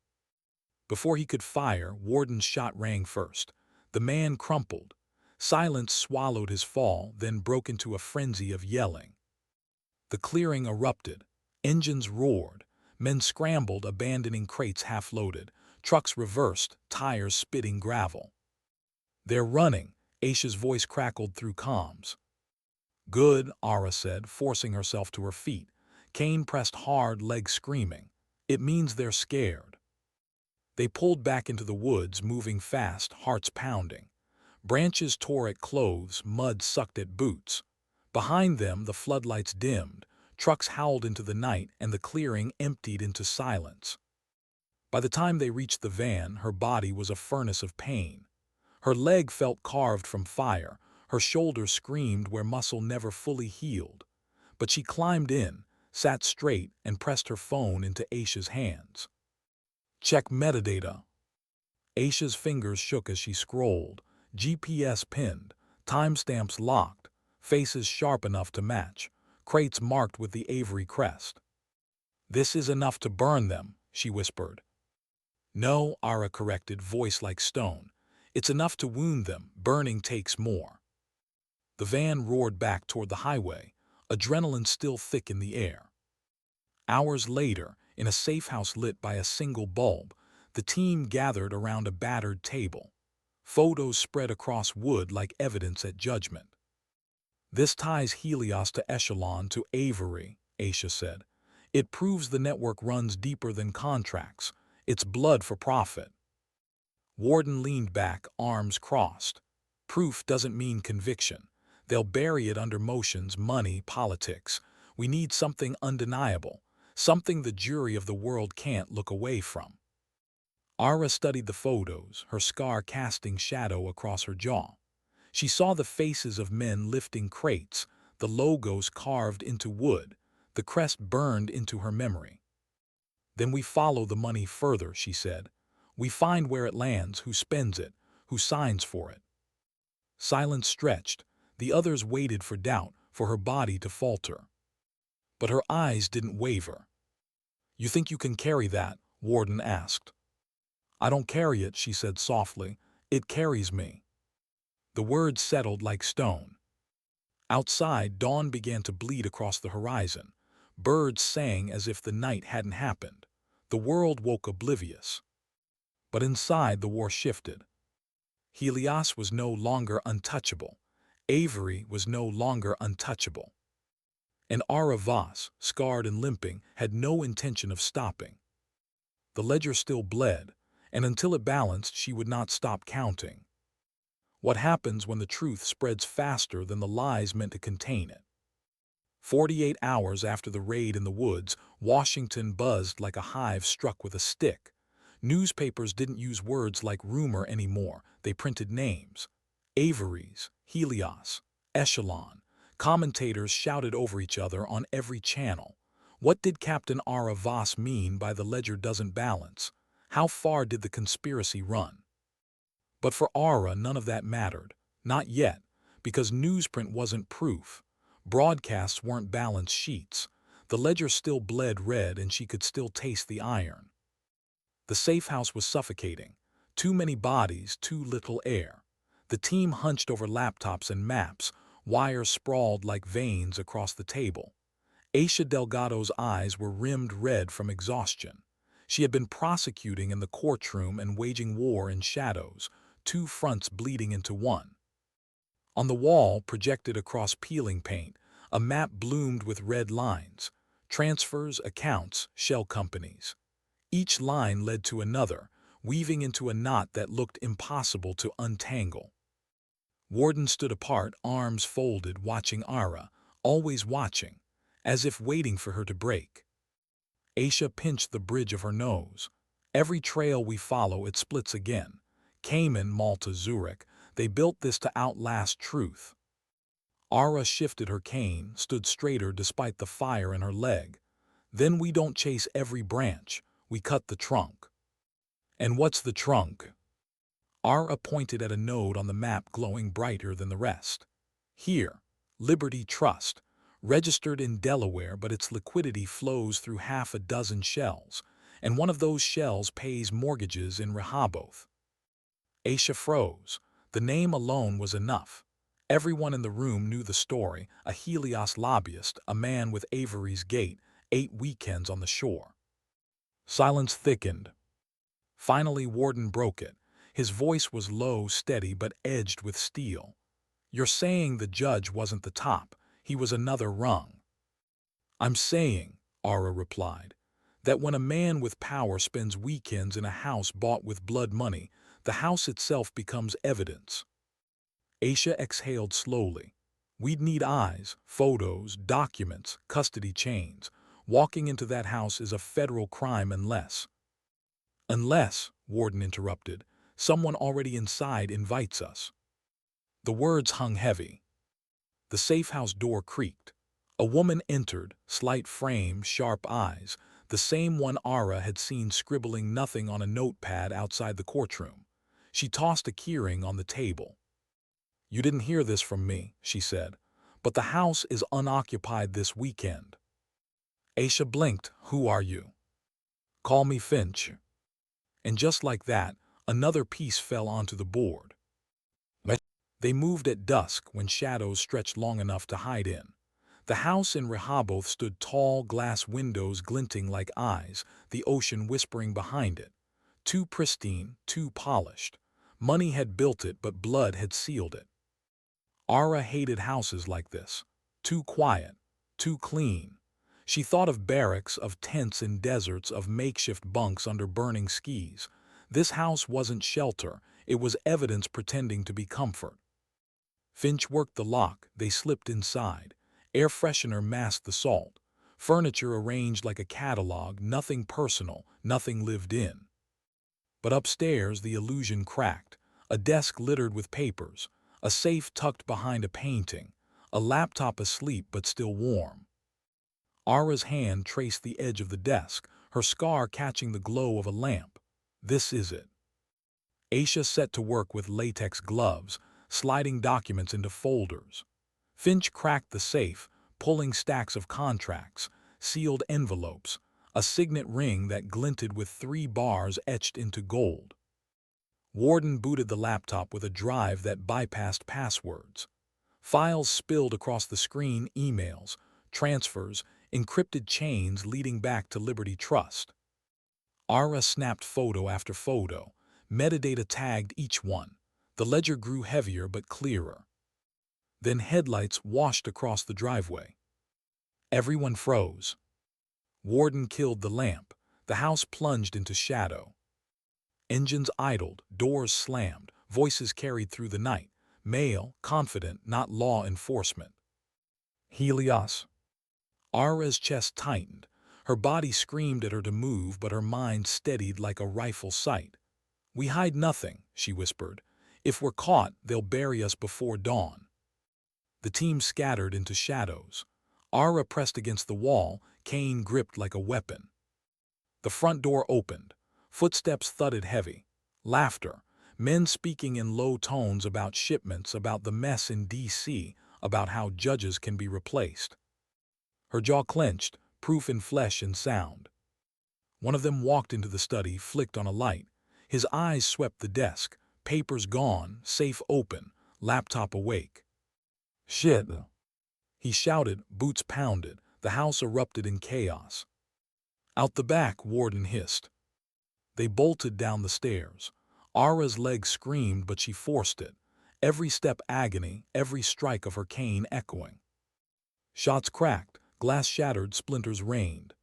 A: Before he could fire, Warden's shot rang first. The man crumpled. Silence swallowed his fall, then broke into a frenzy of yelling. The clearing erupted. Engines roared. Men scrambled, abandoning crates half-loaded. Trucks reversed, tires spitting gravel. "They're running," Aisha's voice crackled through comms. "Good," Aara said, forcing herself to her feet. Cane pressed hard, legs screaming. "It means they're scared." They pulled back into the woods, moving fast, hearts pounding. Branches tore at clothes, mud sucked at boots. Behind them, the floodlights dimmed. Trucks howled into the night, and the clearing emptied into silence. By the time they reached the van, her body was a furnace of pain. Her leg felt carved from fire. Her shoulder screamed where muscle never fully healed. But she climbed in, sat straight, and pressed her phone into Aisha's hands. "Check metadata." Aisha's fingers shook as she scrolled. GPS pinned, timestamps locked, faces sharp enough to match, crates marked with the Avery crest. "This is enough to burn them," she whispered. "No," Aara corrected, voice like stone. "It's enough to wound them. Burning takes more." The van roared back toward the highway, adrenaline still thick in the air. Hours later, in a safe house lit by a single bulb, the team gathered around a battered table. Photos spread across wood like evidence at judgment. "This ties Helios to Echelon to Avery," Aisha said. "It proves the network runs deeper than contracts. It's blood for profit." Warden leaned back, arms crossed. Proof doesn't mean conviction. They'll bury it under motions, money, politics. We need something undeniable, something the jury of the world can't look away from. Aara studied the photos, her scar casting shadow across her jaw. She saw the faces of men lifting crates, the logos carved into wood, the crest burned into her memory. Then we follow the money further, she said. We find where it lands, who spends it, who signs for it. Silence stretched. The others waited for doubt, for her body to falter. But her eyes didn't waver. You think you can carry that? Warden asked. I don't carry it, she said softly. It carries me. The words settled like stone. Outside, dawn began to bleed across the horizon. Birds sang as if the night hadn't happened. The world woke oblivious. But inside, the war shifted. Helios was no longer untouchable. Avery was no longer untouchable. And Aara Voss, scarred and limping, had no intention of stopping. The ledger still bled, and until it balanced, she would not stop counting. What happens when the truth spreads faster than the lies meant to contain it? 48 hours after the raid in the woods, Washington buzzed like a hive struck with a stick. Newspapers didn't use words like rumor anymore. They printed names. Avery's, Helios, Echelon. Commentators shouted over each other on every channel. What did Captain Aara Voss mean by the ledger doesn't balance? How far did the conspiracy run? But for Aara, none of that mattered. Not yet, because newsprint wasn't proof. Broadcasts weren't balance sheets. The ledger still bled red and she could still taste the iron. The safe house was suffocating. Too many bodies, too little air. The team hunched over laptops and maps, wires sprawled like veins across the table. Aisha Delgado's eyes were rimmed red from exhaustion. She had been prosecuting in the courtroom and waging war in shadows, two fronts bleeding into one. On the wall, projected across peeling paint, a map bloomed with red lines. Transfers, accounts, shell companies. Each line led to another, weaving into a knot that looked impossible to untangle. Warden stood apart, arms folded, watching Aara, always watching, as if waiting for her to break. Aisha pinched the bridge of her nose. Every trail we follow, it splits again. Cayman, Malta, Zurich, they built this to outlast truth. Aara shifted her cane, stood straighter despite the fire in her leg. Then we don't chase every branch, we cut the trunk. And what's the trunk? Aara pointed at a node on the map glowing brighter than the rest. Here, Liberty Trust, registered in Delaware, but its liquidity flows through half a dozen shells, and one of those shells pays mortgages in Rehoboth. Aisha froze. The name alone was enough. Everyone in the room knew the story, a Helios lobbyist, a man with Avery's gait, 8 weekends on the shore. Silence thickened. Finally, Warden broke it. His voice was low, steady, but edged with steel. You're saying the judge wasn't the top. He was another rung. I'm saying, Aara replied, that when a man with power spends weekends in a house bought with blood money, the house itself becomes evidence. Aisha exhaled slowly. We'd need eyes, photos, documents, custody chains. Walking into that house is a federal crime unless, Warden interrupted, someone already inside invites us. The words hung heavy. The safe house door creaked. A woman entered, slight frame, sharp eyes, the same one Aara had seen scribbling nothing on a notepad outside the courtroom. She tossed a keyring on the table. You didn't hear this from me, she said, but the house is unoccupied this weekend. Aisha blinked. Who are you? Call me Finch. And just like that, another piece fell onto the board. They moved at dusk when shadows stretched long enough to hide in. The house in Rehoboth stood tall, glass windows glinting like eyes, the ocean whispering behind it. Too pristine, too polished. Money had built it, but blood had sealed it. Aara hated houses like this. Too quiet, too clean. She thought of barracks, of tents in deserts, of makeshift bunks under burning skis. This house wasn't shelter, it was evidence pretending to be comfort. Finch worked the lock, they slipped inside. Air freshener masked the salt. Furniture arranged like a catalog, nothing personal, nothing lived in. But upstairs the illusion cracked. A desk littered with papers, a safe tucked behind a painting, a laptop asleep but still warm. Aara's hand traced the edge of the desk, her scar catching the glow of a lamp. This is it. Aisha set to work with latex gloves, sliding documents into folders. Finch cracked the safe, pulling stacks of contracts, sealed envelopes, a signet ring that glinted with 3 bars etched into gold. Warden booted the laptop with a drive that bypassed passwords. Files spilled across the screen, emails, transfers, encrypted chains leading back to Liberty Trust. Aara snapped photo after photo. Metadata tagged each one. The ledger grew heavier but clearer. Then headlights washed across the driveway. Everyone froze. Warden killed the lamp. The house plunged into shadow. Engines idled, doors slammed, voices carried through the night. Male, confident, not law enforcement. Helios. Aara's chest tightened. Her body screamed at her to move, but her mind steadied like a rifle sight. "We hide nothing," she whispered. "If we're caught, they'll bury us before dawn." The team scattered into shadows. Aara pressed against the wall, cane gripped like a weapon. The front door opened. Footsteps thudded heavy. Laughter. Men speaking in low tones about shipments, about the mess in D.C., about how judges can be replaced. Her jaw clenched, proof in flesh and sound. One of them walked into the study, flicked on a light. His eyes swept the desk. Papers gone, safe open, laptop awake. "Shit!" he shouted, boots pounded. The house erupted in chaos. "Out the back," Warden hissed. They bolted down the stairs. Aara's leg screamed, but she forced it. Every step agony, every strike of her cane echoing. Shots cracked, glass shattered, splinters rained.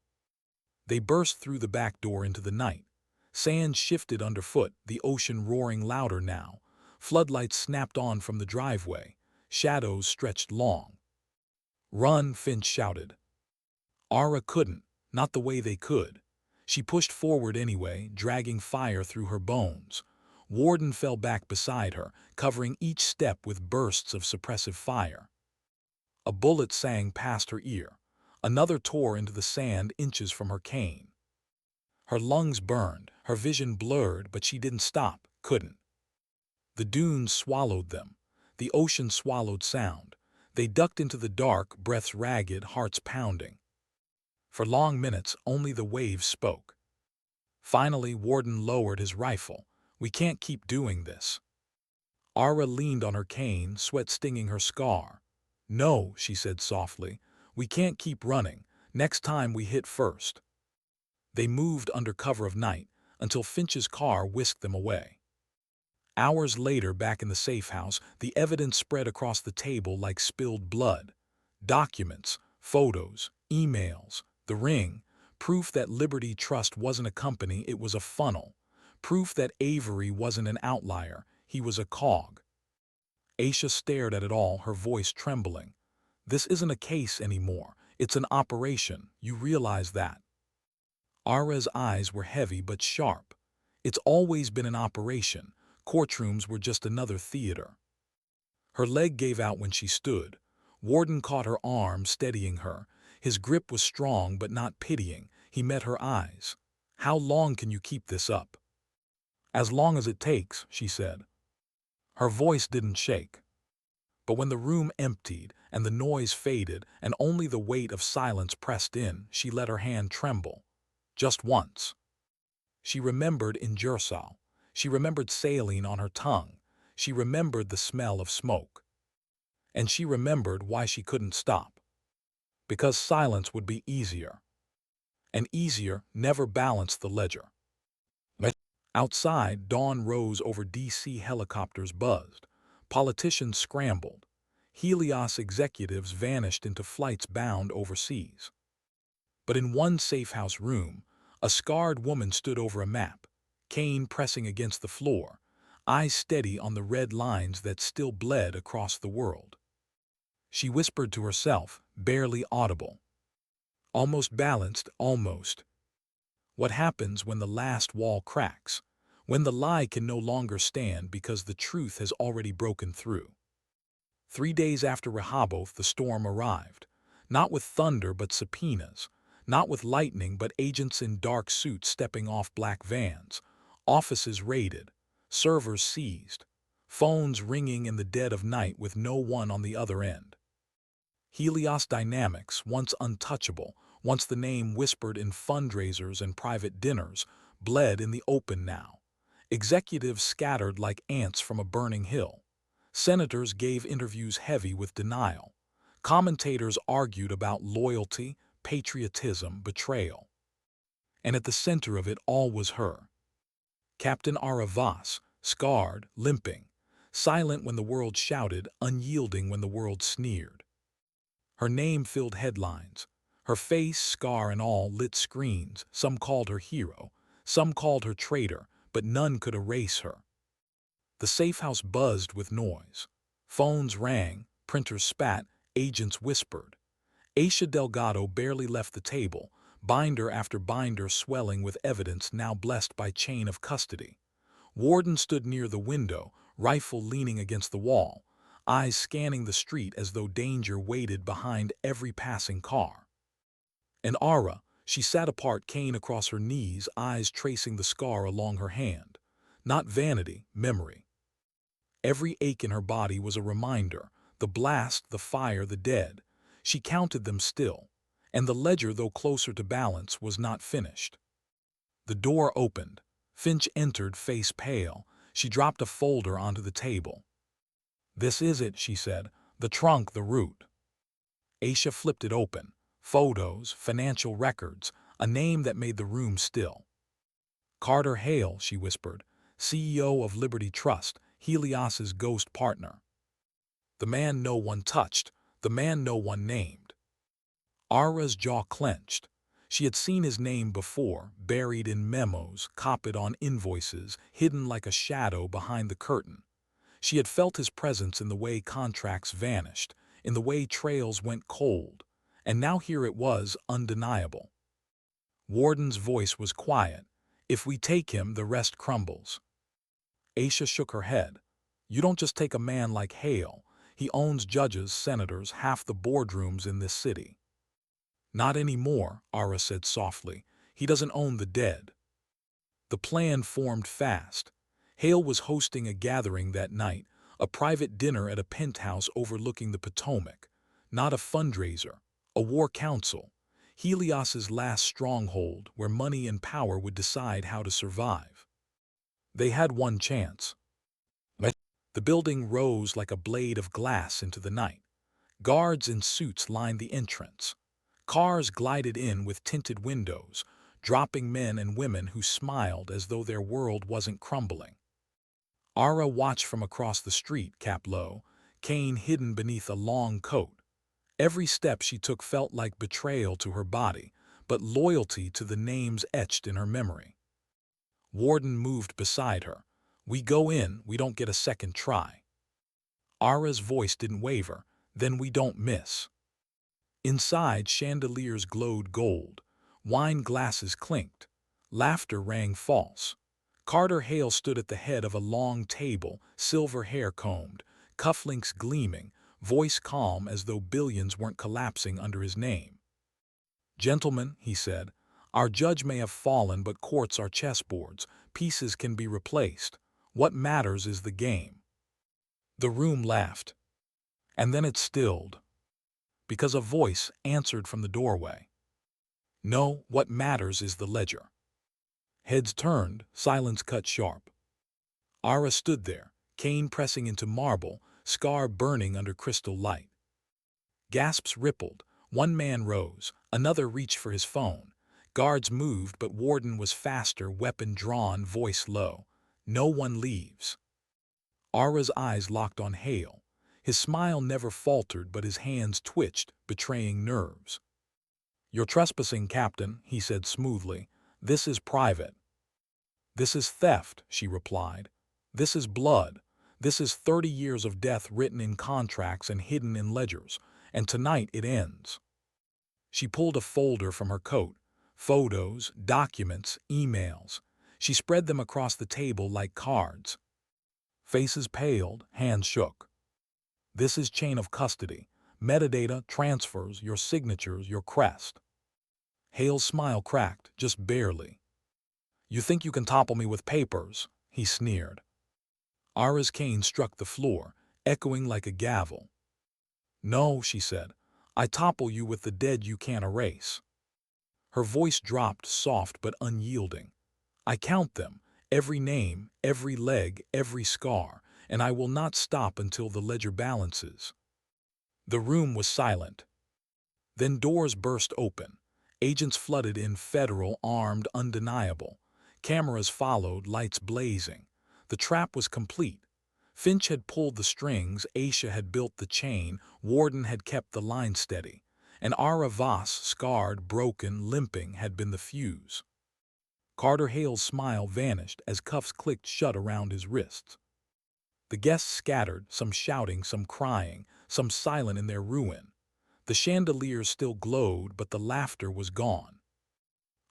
A: They burst through the back door into the night. Sand shifted underfoot, the ocean roaring louder now. Floodlights snapped on from the driveway. Shadows stretched long. "Run," Finch shouted. Aara couldn't, not the way they could. She pushed forward anyway, dragging fire through her bones. Warden fell back beside her, covering each step with bursts of suppressive fire. A bullet sang past her ear. Another tore into the sand inches from her cane. Her lungs burned, her vision blurred, but she didn't stop, couldn't. The dunes swallowed them. The ocean swallowed sound. They ducked into the dark, breaths ragged, hearts pounding. For long minutes, only the waves spoke. Finally, Warden lowered his rifle. "We can't keep doing this." Aara leaned on her cane, sweat stinging her scar. "No," she said softly. "We can't keep running. Next time we hit first." They moved under cover of night, until Finch's car whisked them away. Hours later, back in the safe house, the evidence spread across the table like spilled blood. Documents, photos, emails, the ring, proof that Liberty Trust wasn't a company, it was a funnel. Proof that Avery wasn't an outlier, he was a cog. Aisha stared at it all, her voice trembling. "This isn't a case anymore. It's an operation. You realize that?" Aara's eyes were heavy but sharp. "It's always been an operation. Courtrooms were just another theater." Her leg gave out when she stood. Warden caught her arm, steadying her. His grip was strong but not pitying. He met her eyes. "How long can you keep this up?" "As long as it takes," she said. Her voice didn't shake. But when the room emptied and the noise faded and only the weight of silence pressed in, she let her hand tremble. Just once. She remembered Ingersol. She remembered saline on her tongue. She remembered the smell of smoke. And she remembered why she couldn't stop. Because silence would be easier. And easier never balanced the ledger. Outside, dawn rose over D.C. Helicopters buzzed. Politicians scrambled. Helios executives vanished into flights bound overseas. But in one safe house room, a scarred woman stood over a map. Kane pressing against the floor, eyes steady on the red lines that still bled across the world. She whispered to herself, barely audible. Almost balanced, almost. What happens when the last wall cracks? When the lie can no longer stand because the truth has already broken through? 3 days after Rehoboth, the storm arrived. Not with thunder but subpoenas. Not with lightning but agents in dark suits stepping off black vans. Offices raided. Servers seized. Phones ringing in the dead of night with no one on the other end. Helios Dynamics, once untouchable, once the name whispered in fundraisers and private dinners, bled in the open now. Executives scattered like ants from a burning hill. Senators gave interviews heavy with denial. Commentators argued about loyalty, patriotism, betrayal. And at the center of it all was her. Captain Aara Voss, scarred, limping, silent when the world shouted, unyielding when the world sneered. Her name filled headlines. Her face, scar and all, lit screens. Some called her hero, some called her traitor, but none could erase her. The safe house buzzed with noise. Phones rang, printers spat, agents whispered. Aisha Delgado barely left the table, binder after binder swelling with evidence now blessed by chain of custody. Warden stood near the window, rifle leaning against the wall, eyes scanning the street as though danger waited behind every passing car. And Aara, she sat apart, cane across her knees, eyes tracing the scar along her hand. Not vanity, memory. Every ache in her body was a reminder, the blast, the fire, the dead. She counted them still, and the ledger, though closer to balance, was not finished. The door opened. Finch entered, face pale. She dropped a folder onto the table. "This is it," she said. "The trunk, the root." Aisha flipped it open. Photos, financial records, a name that made the room still. "Carter Hale," she whispered, "CEO of Liberty Trust, Helios's ghost partner. The man no one touched, the man no one named." Aara's jaw clenched. She had seen his name before, buried in memos, copied on invoices, hidden like a shadow behind the curtain. She had felt his presence in the way contracts vanished, in the way trails went cold, and now here it was, undeniable. Warden's voice was quiet. "If we take him, the rest crumbles." Aisha shook her head. "You don't just take a man like Hale. He owns judges, senators, half the boardrooms in this city." "Not anymore," Aara said softly. "He doesn't own the dead." The plan formed fast. Hale was hosting a gathering that night, a private dinner at a penthouse overlooking the Potomac. Not a fundraiser, a war council. Helios's last stronghold, where money and power would decide how to survive. They had one chance. The building rose like a blade of glass into the night. Guards in suits lined the entrance. Cars glided in with tinted windows, dropping men and women who smiled as though their world wasn't crumbling. Aara watched from across the street, cap low, cane hidden beneath a long coat. Every step she took felt like betrayal to her body, but loyalty to the names etched in her memory. Warden moved beside her. "We go in, we don't get a second try." Aara's voice didn't waver. "Then we don't miss." Inside, chandeliers glowed gold. Wine glasses clinked. Laughter rang false. Carter Hale stood at the head of a long table, silver hair combed, cufflinks gleaming, voice calm as though billions weren't collapsing under his name. "Gentlemen," he said, "our judge may have fallen, but courts are chessboards. Pieces can be replaced. What matters is the game." The room laughed. And then it stilled, because a voice answered from the doorway. "No, what matters is the ledger." Heads turned, silence cut sharp. Aara stood there, cane pressing into marble, scar burning under crystal light. Gasps rippled. One man rose, another reached for his phone. Guards moved, but Warden was faster, weapon drawn, voice low. "No one leaves." Aara's eyes locked on Hale. His smile never faltered, but his hands twitched, betraying nerves. "You're trespassing, Captain," he said smoothly. "This is private." "This is theft," she replied. "This is blood. This is 30 years of death written in contracts and hidden in ledgers, and tonight it ends." She pulled a folder from her coat. Photos, documents, emails. She spread them across the table like cards. Faces paled, hands shook. "This is chain of custody. Metadata, transfers, your signatures, your crest." Hale's smile cracked, just barely. "You think you can topple me with papers?" he sneered. Aara's cane struck the floor, echoing like a gavel. "No," she said. "I topple you with the dead you can't erase." Her voice dropped, soft but unyielding. "I count them, every name, every leg, every scar, and I will not stop until the ledger balances." The room was silent. Then doors burst open. Agents flooded in, federal, armed, undeniable. Cameras followed, lights blazing. The trap was complete. Finch had pulled the strings, Aisha had built the chain, Warden had kept the line steady, and Aara Voss, scarred, broken, limping, had been the fuse. Carter Hale's smile vanished as cuffs clicked shut around his wrists. The guests scattered, some shouting, some crying, some silent in their ruin. The chandeliers still glowed, but the laughter was gone.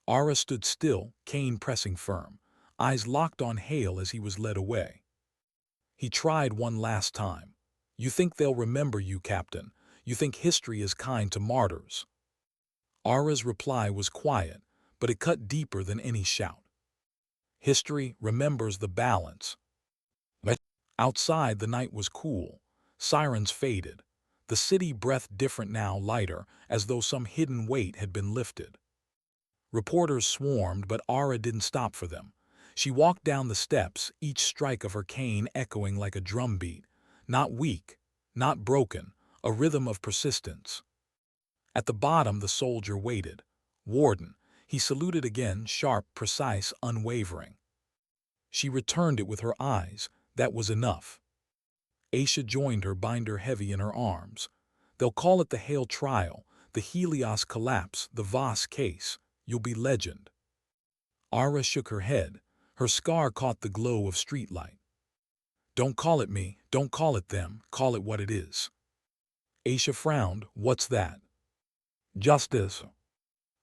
A: Aara stood still, cane pressing firm, eyes locked on Hale as he was led away. He tried one last time. "You think they'll remember you, Captain? You think history is kind to martyrs?" Aara's reply was quiet, but it cut deeper than any shout. "History remembers the balance." Outside, the night was cool. Sirens faded. The city breathed different now, lighter, as though some hidden weight had been lifted. Reporters swarmed, but Aara didn't stop for them. She walked down the steps, each strike of her cane echoing like a drumbeat. Not weak, not broken, a rhythm of persistence. At the bottom, the soldier waited. Warden. He saluted again, sharp, precise, unwavering. She returned it with her eyes. That was enough. Aisha joined her, binder heavy in her arms. "They'll call it the Hale trial, the Helios collapse, the Voss case. You'll be legend." Aara shook her head. Her scar caught the glow of streetlight. "Don't call it me, don't call it them, call it what it is." Aisha frowned. "What's that?" "Justice."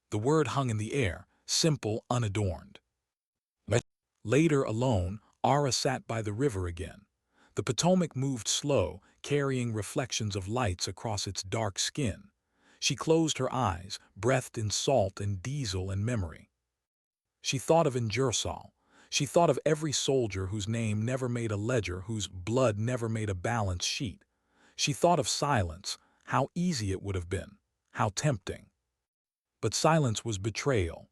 A: The word hung in the air, simple, unadorned. Later, alone, Aara sat by the river again. The Potomac moved slow, carrying reflections of lights across its dark skin. She closed her eyes, breathed in salt and diesel and memory. She thought of Ingersol. She thought of every soldier whose name never made a ledger, whose blood never made a balance sheet. She thought of silence, how easy it would have been, how tempting. But silence was betrayal.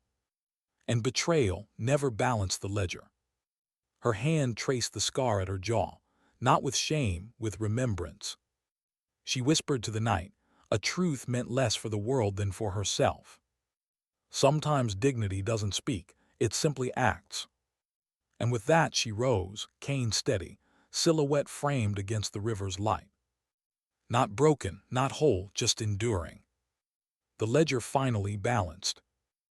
A: And betrayal never balanced the ledger. Her hand traced the scar at her jaw, not with shame, with remembrance. She whispered to the night, a truth meant less for the world than for herself. Sometimes dignity doesn't speak, it simply acts. And with that she rose, cane steady, silhouette framed against the river's light. Not broken, not whole, just enduring. The ledger finally balanced.